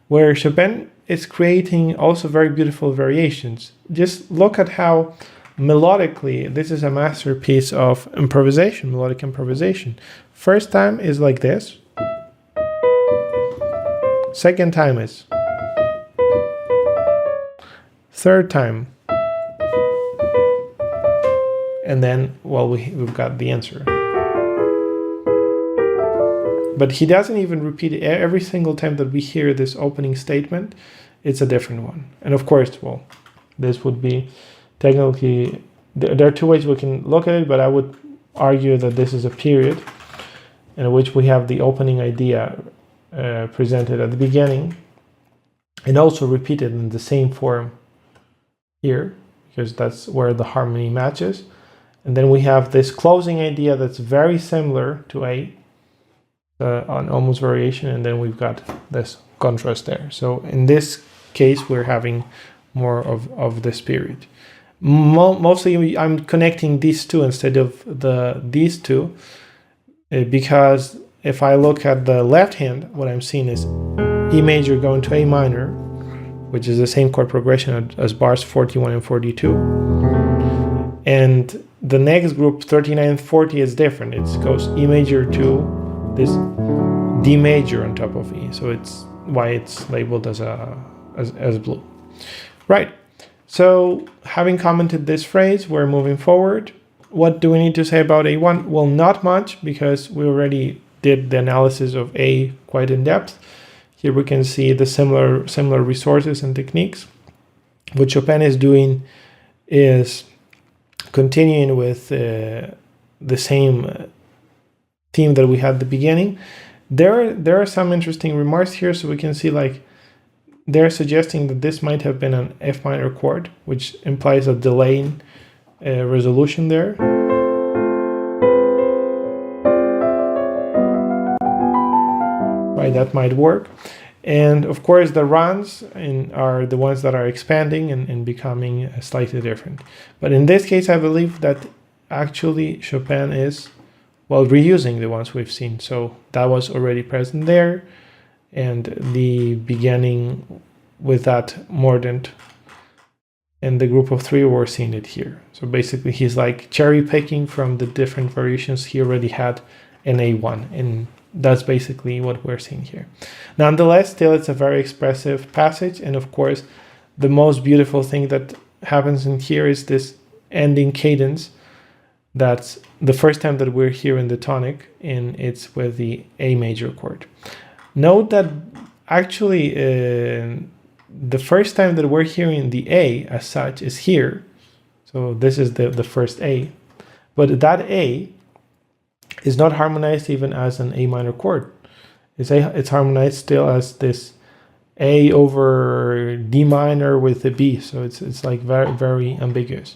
where Chopin is creating also very beautiful variations. Just look at how melodically this is a masterpiece of improvisation, melodic improvisation. First time is like this. Second time is. Third time. And then, well, we've got the answer. But he doesn't even repeat it. Every single time that we hear this opening statement, it's a different one. And of course, well, this would be technically, there are two ways we can look at it, but I would argue that this is a period in which we have the opening idea presented at the beginning and also repeated in the same form here, because that's where the harmony matches. And then we have this closing idea that's very similar to A, an almost variation, and then we've got this contrast there. So in this case, we're having more of this period. Mostly I'm connecting these two instead of these two, because if I look at the left hand, what I'm seeing is E major going to A minor, which is the same chord progression as bars 41 and 42. And the next group, 39 and 40, is different. It goes E major to this D major on top of E. So it's why it's labeled as blue. Right. So having commented this phrase, we're moving forward. What do we need to say about A1? Well, not much, because we already did the analysis of A quite in depth. Here we can see the similar resources and techniques. What Chopin is doing is continuing with the same theme that we had at the beginning. There are some interesting remarks here, so we can see like they're suggesting that this might have been an F minor chord, which implies a delay in resolution there. Right, that might work. And of course the runs are the ones that are expanding and becoming slightly different. But in this case, I believe that actually Chopin is, well, reusing the ones we've seen. So that was already present there. And the beginning with that mordent and the group of three, we're seeing it here. So basically he's like cherry picking from the different variations he already had in A1, and that's basically what we're seeing here. Nonetheless, still it's a very expressive passage, and of course the most beautiful thing that happens in here is this ending cadence. That's the first time that we're hearing the tonic, and it's with the A major chord. Note that actually the first time that we're hearing the A as such is here. So this is the first A. But that A is not harmonized even as an A minor chord. It's harmonized still as this A over D minor with a B. So it's like very, very ambiguous.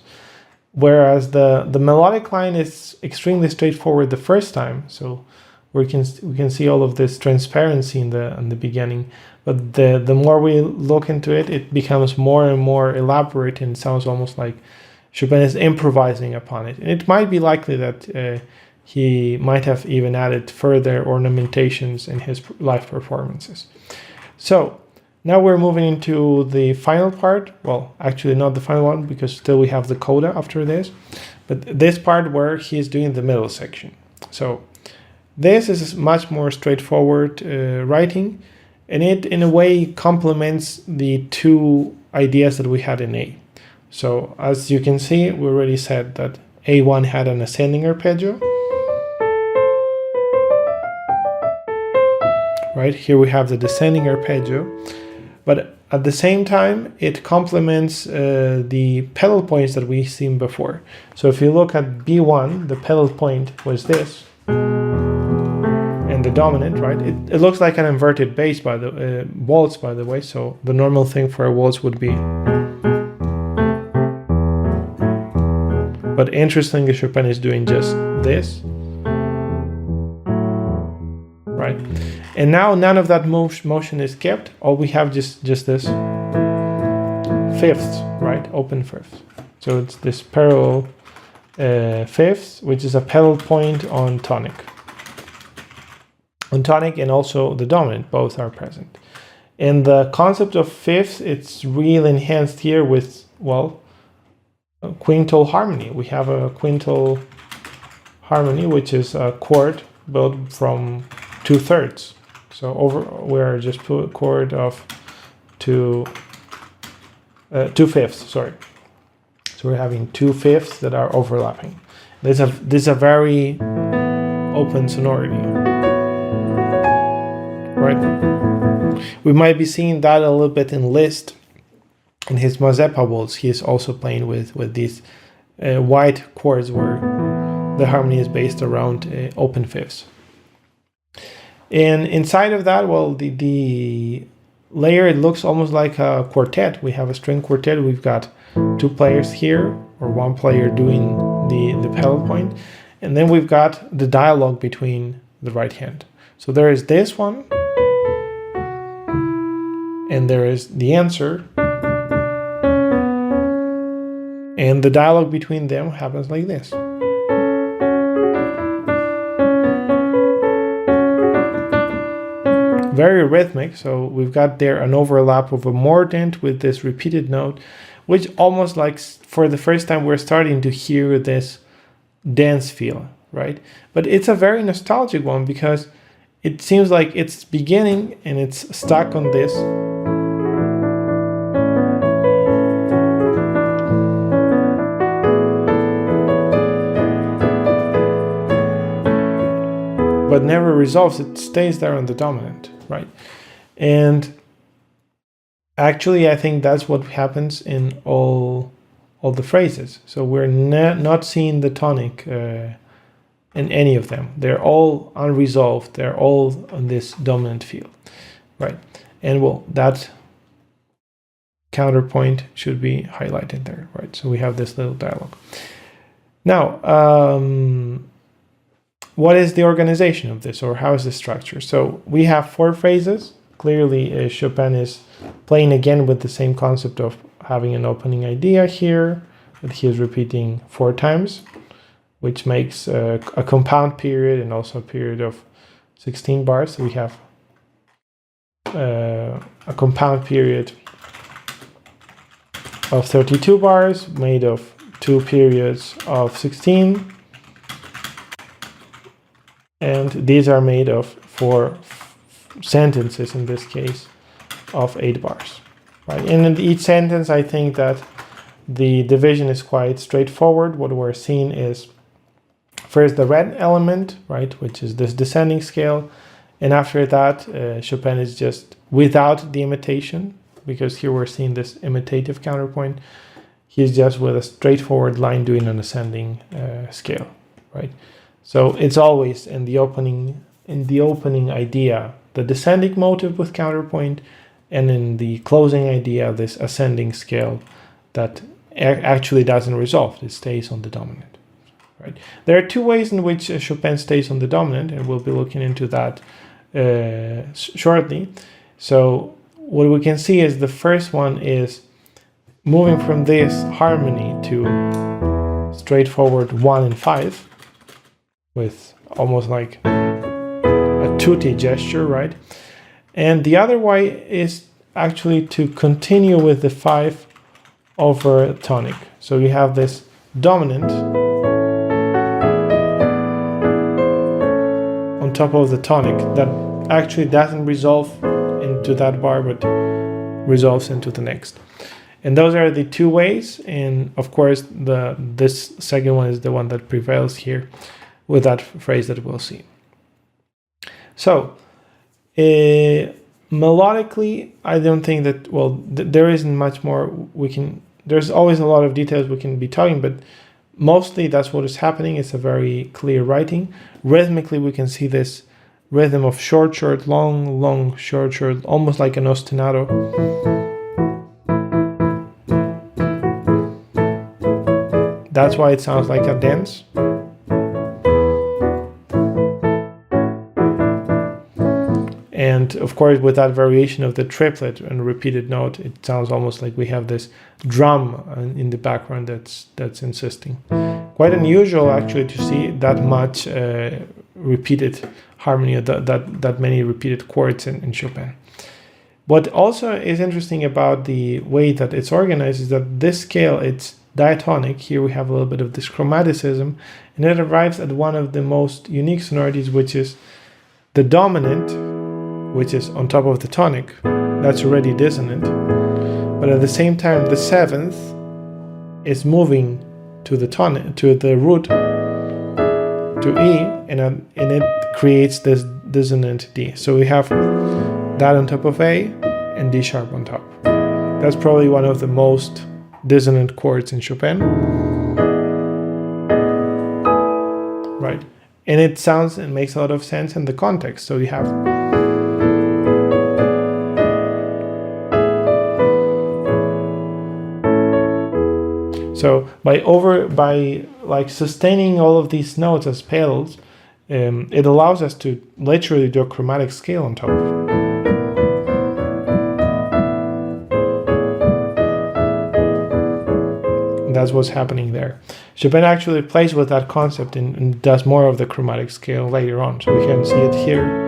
Whereas the melodic line is extremely straightforward the first time. So we can see all of this transparency in the beginning, but the more we look into it, it becomes more and more elaborate, and sounds almost like Chopin is improvising upon it. And it might be likely that he might have even added further ornamentations in his live performances. So now we're moving into the final part. Well, actually not the final one, because still we have the coda after this, but this part where he is doing the middle section. So this is much more straightforward writing, and it in a way complements the two ideas that we had in A. So as you can see, we already said that A1 had an ascending arpeggio. Right, here we have the descending arpeggio, but at the same time it complements the pedal points that we've seen before. So if you look at B1, the pedal point was this, and the dominant, right? It looks like an inverted bass by the waltz, by the way. So the normal thing for a waltz would be. But interestingly, Chopin is doing just this, right? And now none of that motion is kept. All we have just this fifths, right? Open fifths. So it's this parallel fifths, which is a pedal point on tonic. On tonic and also the dominant, both are present. And the concept of fifths, it's really enhanced here with, well, a quintal harmony. We have a quintal harmony, which is a chord built from 2/3. So we're just put a chord of 2/5, sorry. So we're having 2/5 that are overlapping. This is a very open sonority, right? We might be seeing that a little bit in Liszt. In his Mazeppa waltz, he is also playing with these wide chords where the harmony is based around open fifths. And inside of that, well, the layer, it looks almost like a quartet. We have a string quartet. We've got 2 players here, or 1 player doing the pedal point. And then we've got the dialogue between the right hand. So there is this one, and there is the answer. And the dialogue between them happens like this. Very rhythmic, so we've got there an overlap of a mordent with this repeated note, which almost like for the first time we're starting to hear this dance feel, right? But it's a very nostalgic one because it seems like it's beginning and it's stuck on this. But never resolves, it stays there on the dominant, right? And actually, I think that's what happens in all the phrases. So we're not seeing the tonic in any of them. They're all unresolved. They're all on this dominant field, right? And well, that counterpoint should be highlighted there, right? So we have this little dialogue. Now, what is the organization of this, or how is the structure? So we have 4 phrases. Clearly, Chopin is playing again with the same concept of having an opening idea here that he is repeating 4 times, which makes a compound period and also a period of 16 bars. So we have a compound period of 32 bars made of 2 periods of 16. And these are made of 4 sentences, in this case, of 8 bars. Right? And in each sentence, I think that the division is quite straightforward. What we're seeing is first the red element, right, which is this descending scale. And after that, Chopin is just without the imitation, because here we're seeing this imitative counterpoint. He's just with a straightforward line doing an ascending scale, right? So it's always in the opening idea, the descending motive with counterpoint, and in the closing idea, this ascending scale that actually doesn't resolve. It stays on the dominant, right? There are 2 ways in which Chopin stays on the dominant, and we'll be looking into that shortly. So what we can see is the first one is moving from this harmony to straightforward 1 and 5, with almost like a tutti gesture, right? And the other way is actually to continue with the 5 over tonic. So you have this dominant on top of the tonic that actually doesn't resolve into that bar, but resolves into the next. And those are the 2 ways. And of course, this second one is the one that prevails here, with that phrase that we'll see. So, melodically, I don't think that, well, there isn't much more there's always a lot of details we can be talking, but mostly that's what is happening. It's a very clear writing. Rhythmically, we can see this rhythm of short, short, long, long, short, short, almost like an ostinato. That's why it sounds like a dance. And of course, with that variation of the triplet and repeated note, it sounds almost like we have this drum in the background that's insisting. Quite unusual, actually, to see that much repeated harmony, that many repeated chords in Chopin. What also is interesting about the way that it's organized is that this scale, it's diatonic. Here we have a little bit of this chromaticism, and it arrives at one of the most unique sonorities, which is the dominant, which is on top of the tonic. That's already dissonant. But at the same time, the seventh is moving to the tonic, to the root, to E, and it creates this dissonant D. So we have that on top of A and D sharp on top. That's probably one of the most dissonant chords in Chopin. Right. And it sounds and makes a lot of sense in the context. So you have by like sustaining all of these notes as pedals, it allows us to literally do a chromatic scale on top. That's what's happening there. Chopin actually plays with that concept and does more of the chromatic scale later on. So we can see it here.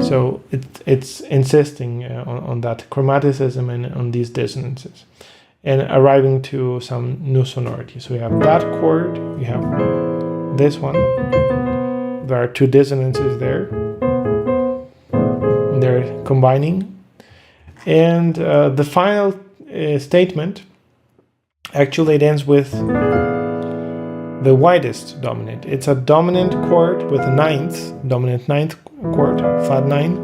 So it's insisting on that chromaticism and on these dissonances, and arriving to some new sonority. So we have that chord, we have this one. There are two dissonances there. They're combining. And the final statement, actually it ends with the widest dominant. It's a dominant chord with a ninth, dominant ninth chord, flat 9,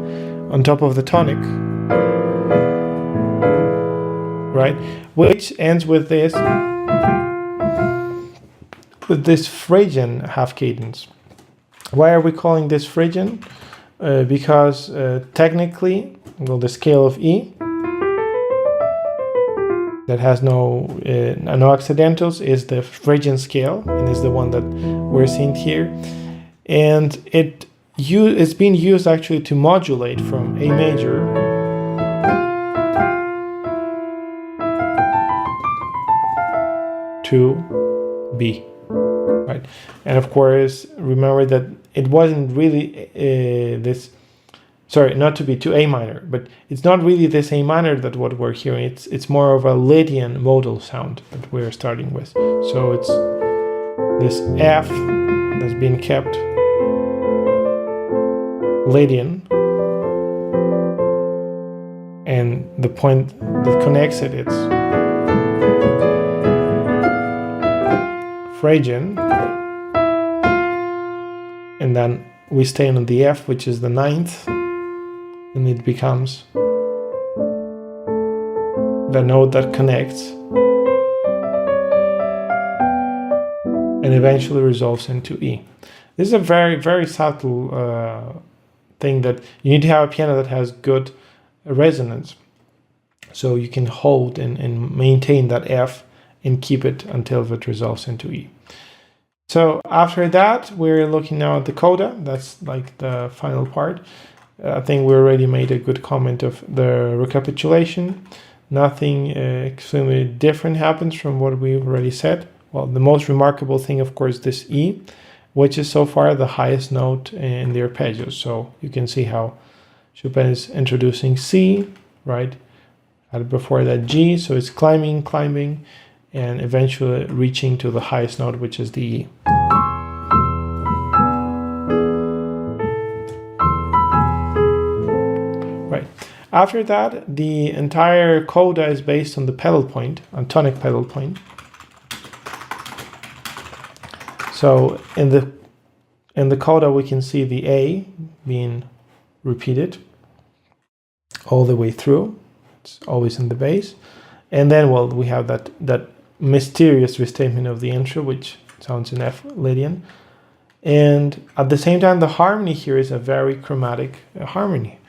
on top of the tonic, right? Which ends with this Phrygian half cadence. Why are we calling this Phrygian? Because technically, well, the scale of E that has no accidentals is the Phrygian scale, and is the one that we're seeing here, and it's been used actually to modulate from A major to B, right? And of course, remember that it wasn't really not to be to A minor, but it's not really this A minor that what we're hearing. It's more of a Lydian modal sound that we're starting with. So it's this F that's been kept Lydian, and the point that connects it, it's Phrygian, and then we stay on the F, which is the ninth, and it becomes the note that connects and eventually resolves into E. This is a very, very subtle thing that you need to have a piano that has good resonance, so you can hold and maintain that F and keep it until it resolves into E. So after that, we're looking now at the coda. That's like the final part. I think we already made a good comment of the recapitulation. Nothing extremely different happens from what we've already said. Well, the most remarkable thing, of course, this E, which is so far the highest note in the arpeggios. So you can see how Chopin is introducing C, right? And before that G, so it's climbing, and eventually reaching to the highest note, which is the E. Right. After that, the entire coda is based on the pedal point, on tonic pedal point. So in the coda, we can see the A being repeated all the way through. It's always in the bass. And then, well, we have that mysterious restatement of the intro, which sounds in F Lydian. And at the same time, the harmony here is a very chromatic harmony.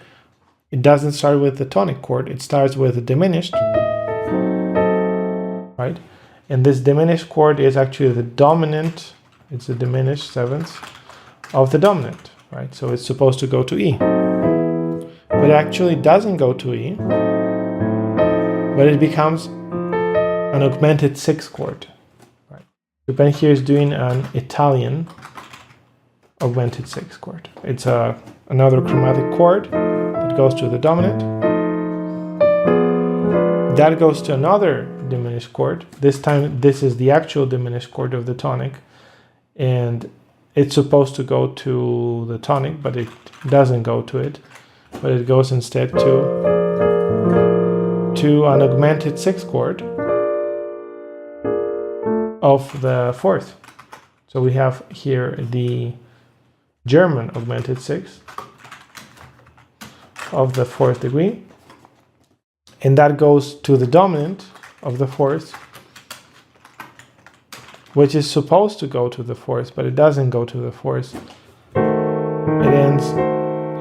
It doesn't start with the tonic chord. It starts with a diminished, right? And this diminished chord is actually the dominant. It's a diminished seventh of the dominant, right? So it's supposed to go to E, but it actually doesn't go to E, but it becomes an augmented sixth chord, right? Chopin here is doing an Italian augmented 6 chord. It's another chromatic chord that goes to the dominant. That goes to another diminished chord. This time, this is the actual diminished chord of the tonic, and it's supposed to go to the tonic, but it doesn't go to it, but it goes instead to an augmented 6 chord of the fourth. So we have here the German augmented 6 of the fourth degree, and that goes to the dominant of the fourth, which is supposed to go to the fourth, but it doesn't go to the fourth. It ends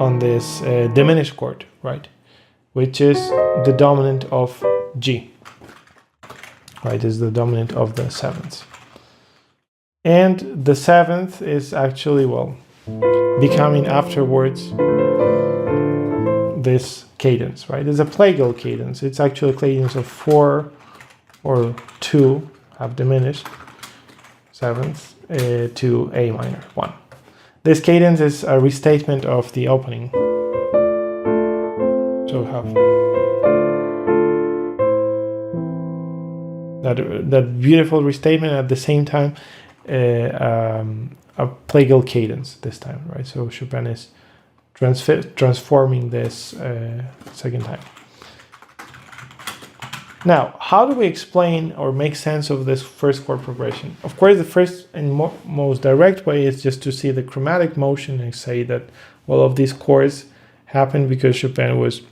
on this diminished chord, right? Which is the dominant of G, right? Is the dominant of the seventh. And the seventh is actually, well, becoming afterwards this cadence, right? It's a plagal cadence. It's actually a cadence of 4 or 2 have diminished seventh to A minor 1. This cadence is a restatement of the opening. So we have that beautiful restatement at the same time, a plagal cadence this time, right? So Chopin is transforming this second time. Now, how do we explain or make sense of this first chord progression? Of course, the first and most direct way is just to see the chromatic motion and say that all of these chords happened because Chopin was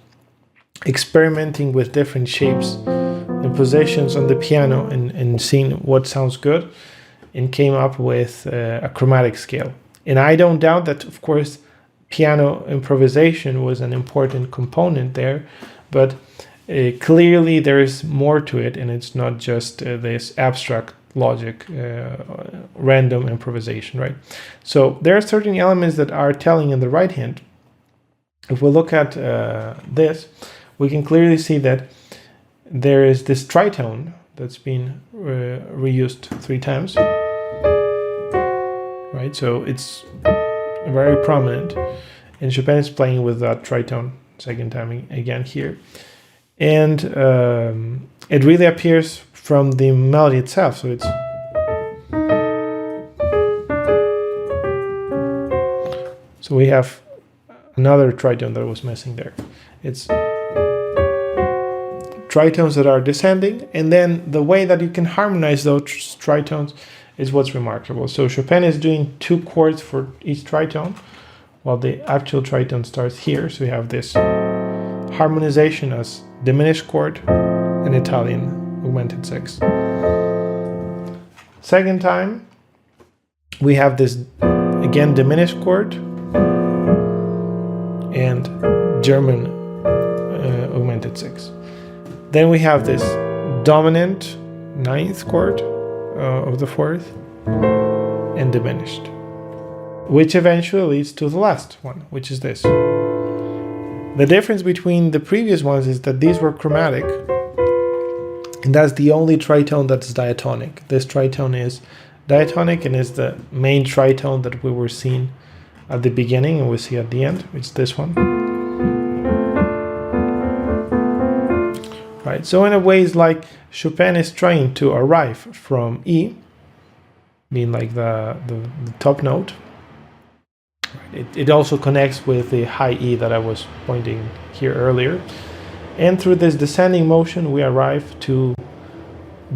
experimenting with different shapes and positions on the piano and seeing what sounds good, and came up with a chromatic scale. And I don't doubt that, of course, piano improvisation was an important component there, but clearly there is more to it, and it's not just this abstract logic, random improvisation, right? So there are certain elements that are telling in the right hand. If we look at this, we can clearly see that there is this tritone that's been reused 3 times, right? So it's very prominent, and Chopin is playing with that tritone second time again here. And it really appears from the melody itself. So it's we have another tritone that was missing there. It's tritones that are descending, and then the way that you can harmonize those tritones is what's remarkable. So Chopin is doing 2 chords for each tritone, while the actual tritone starts here. So we have this harmonization as diminished chord and Italian augmented 6. Second time, we have this again diminished chord and German augmented 6. Then we have this dominant 9th chord of the 4th and diminished, which eventually leads to the last one, which is this. The difference between the previous ones is that these were chromatic, and that's the only tritone that's diatonic. This tritone is diatonic and is the main tritone that we were seeing at the beginning and we see at the end, which is this one. Right, so in a way it's like Chopin is trying to arrive from E, being like the top note. It also connects with the high E that I was pointing here earlier. And through this descending motion, we arrive to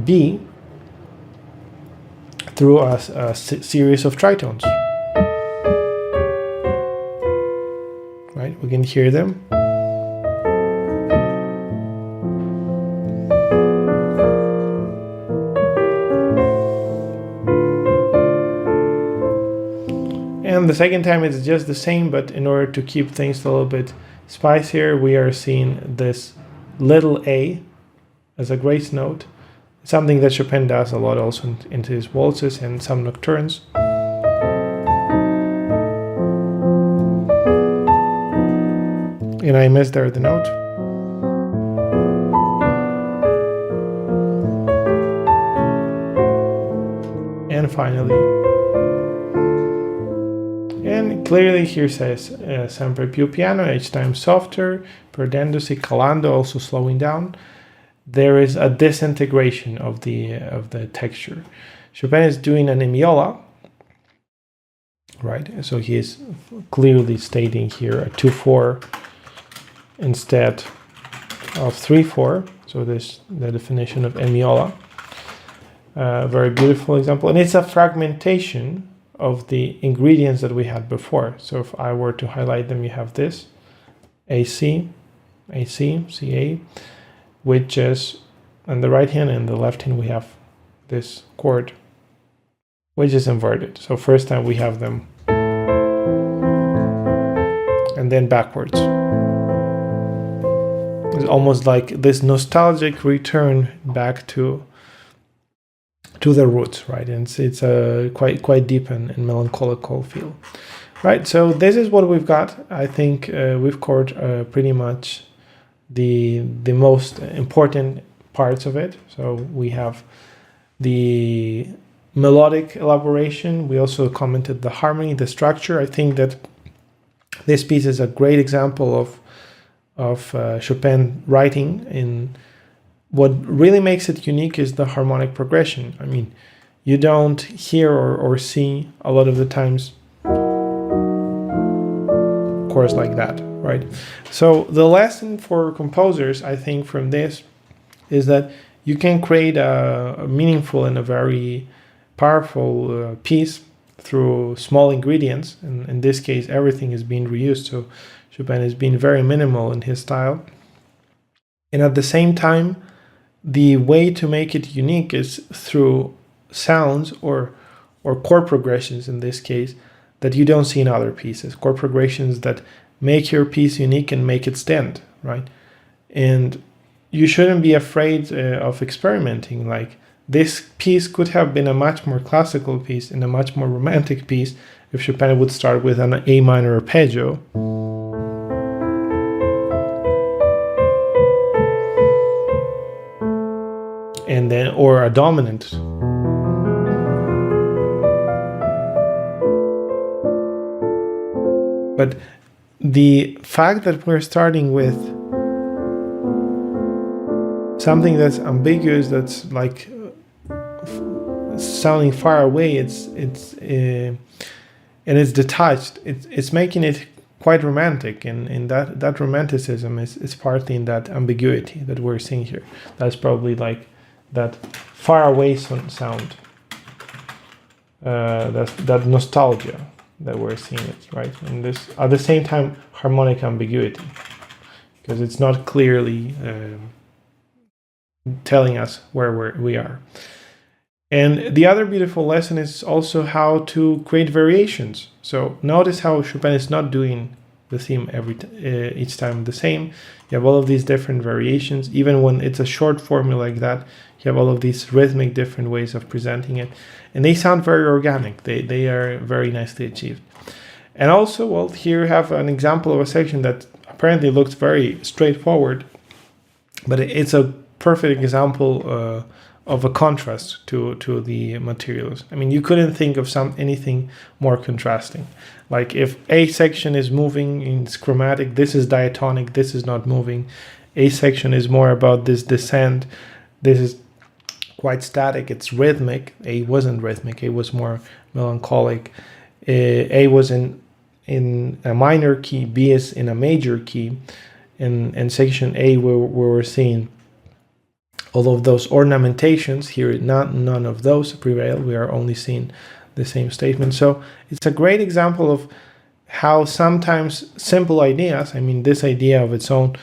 B through a series of tritones. Right, we can hear them. And the second time it's just the same, but in order to keep things a little bit spicier, we are seeing this little a as a grace note, something that Chopin does a lot also into his waltzes and some nocturnes. And I missed there the note. finally. And clearly here says sempre più piano, each time softer, perdendosi, calando, also slowing down. There is a disintegration of the texture. Chopin is doing an emiola, right? So he is clearly stating here a 2/4 instead of 3/4. So this the definition of emiola. Very beautiful example, and it's a fragmentation of the ingredients that we had before. So if I were to highlight them, you have this AC, CA, which is on the right hand, and the left hand we have this chord, which is inverted. So first time we have them, and then backwards. It's almost like this nostalgic return back to the roots, right? And it's a quite deep and melancholical feel, right? So this is what we've got. I think we've covered pretty much the most important parts of it. So we have the melodic elaboration. We also commented the harmony, the structure. I think that this piece is a great example of Chopin writing. In what really makes it unique is the harmonic progression. I mean, you don't hear or see a lot of the times chords like that, right? So the lesson for composers, I think, from this is that you can create a meaningful and a very powerful piece through small ingredients. And in this case, everything is being reused. So Chopin is being very minimal in his style. And at the same time, the way to make it unique is through sounds or chord progressions, in this case, that you don't see in other pieces. Chord progressions that make your piece unique and make it stand, right? And you shouldn't be afraid of experimenting. Like, this piece could have been a much more classical piece and a much more romantic piece if Chopin would start with an A minor arpeggio. And then, or a dominant. But the fact that we're starting with something that's ambiguous, that's like sounding far away, and it's detached, it's making it quite romantic, and that romanticism is partly in that ambiguity that we're seeing here. That's probably like that far away sound, that nostalgia that we're seeing it, right? And this, at the same time, harmonic ambiguity, because it's not clearly telling us where we are. And the other beautiful lesson is also how to create variations. So notice how Chopin is not doing the theme each time the same. You have all of these different variations. Even when it's a short formula like that, you have all of these rhythmic different ways of presenting it. And they sound very organic. They are very nicely achieved. And also, well, here you have an example of a section that apparently looks very straightforward, but it's a perfect example of a contrast to the materials. I mean, you couldn't think of anything more contrasting. Like, if a section is moving in chromatic, this is diatonic, this is not moving. A section is more about this descent, this is quite static, it's rhythmic. A wasn't rhythmic, A was more melancholic. A was in a minor key, B is in a major key. In section A, where we're seeing all of those ornamentations, here none of those prevail. We are only seeing the same statement. So it's a great example of how sometimes simple ideas, I mean, this idea of its own,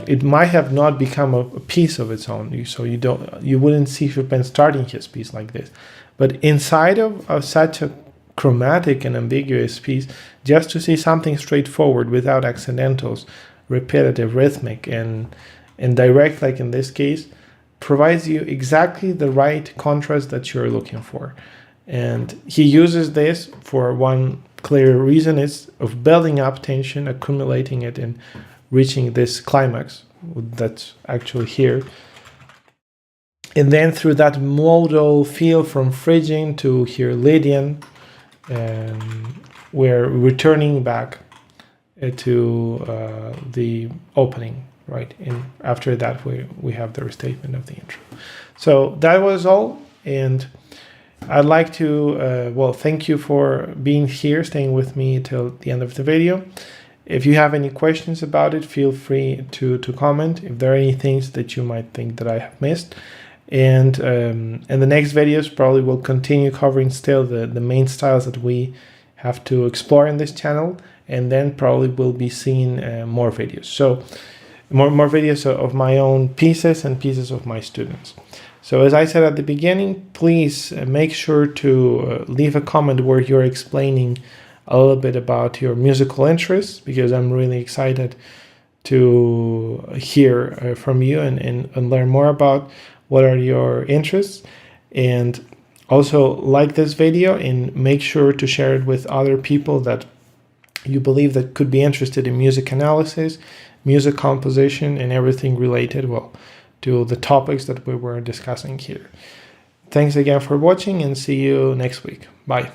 it might have not become a piece of its own. So you wouldn't see Chopin starting his piece like this. But inside of such a chromatic and ambiguous piece, just to see something straightforward without accidentals, repetitive, rhythmic, and direct, like in this case, provides you exactly the right contrast that you're looking for. And he uses this for one clear reason, is of building up tension, accumulating it, and reaching this climax that's actually here. And then through that modal field from Phrygian to here Lydian, we're returning back to the opening, right? And after that, we have the restatement of the intro. So that was all. And I'd like to, well, thank you for being here, staying with me till the end of the video. If you have any questions about it, feel free to comment if there are any things that you might think that I have missed. And the next videos probably will continue covering still the main styles that we have to explore in this channel, and then probably we'll be seeing more videos. So more videos of my own pieces and pieces of my students. So as I said at the beginning, please make sure to leave a comment where you're explaining a little bit about your musical interests, because I'm really excited to hear from you and learn more about what are your interests. And also like this video and make sure to share it with other people that you believe that could be interested in music analysis, music composition, and everything related, well, to the topics that we were discussing here. Thanks again for watching, and see you next week. Bye.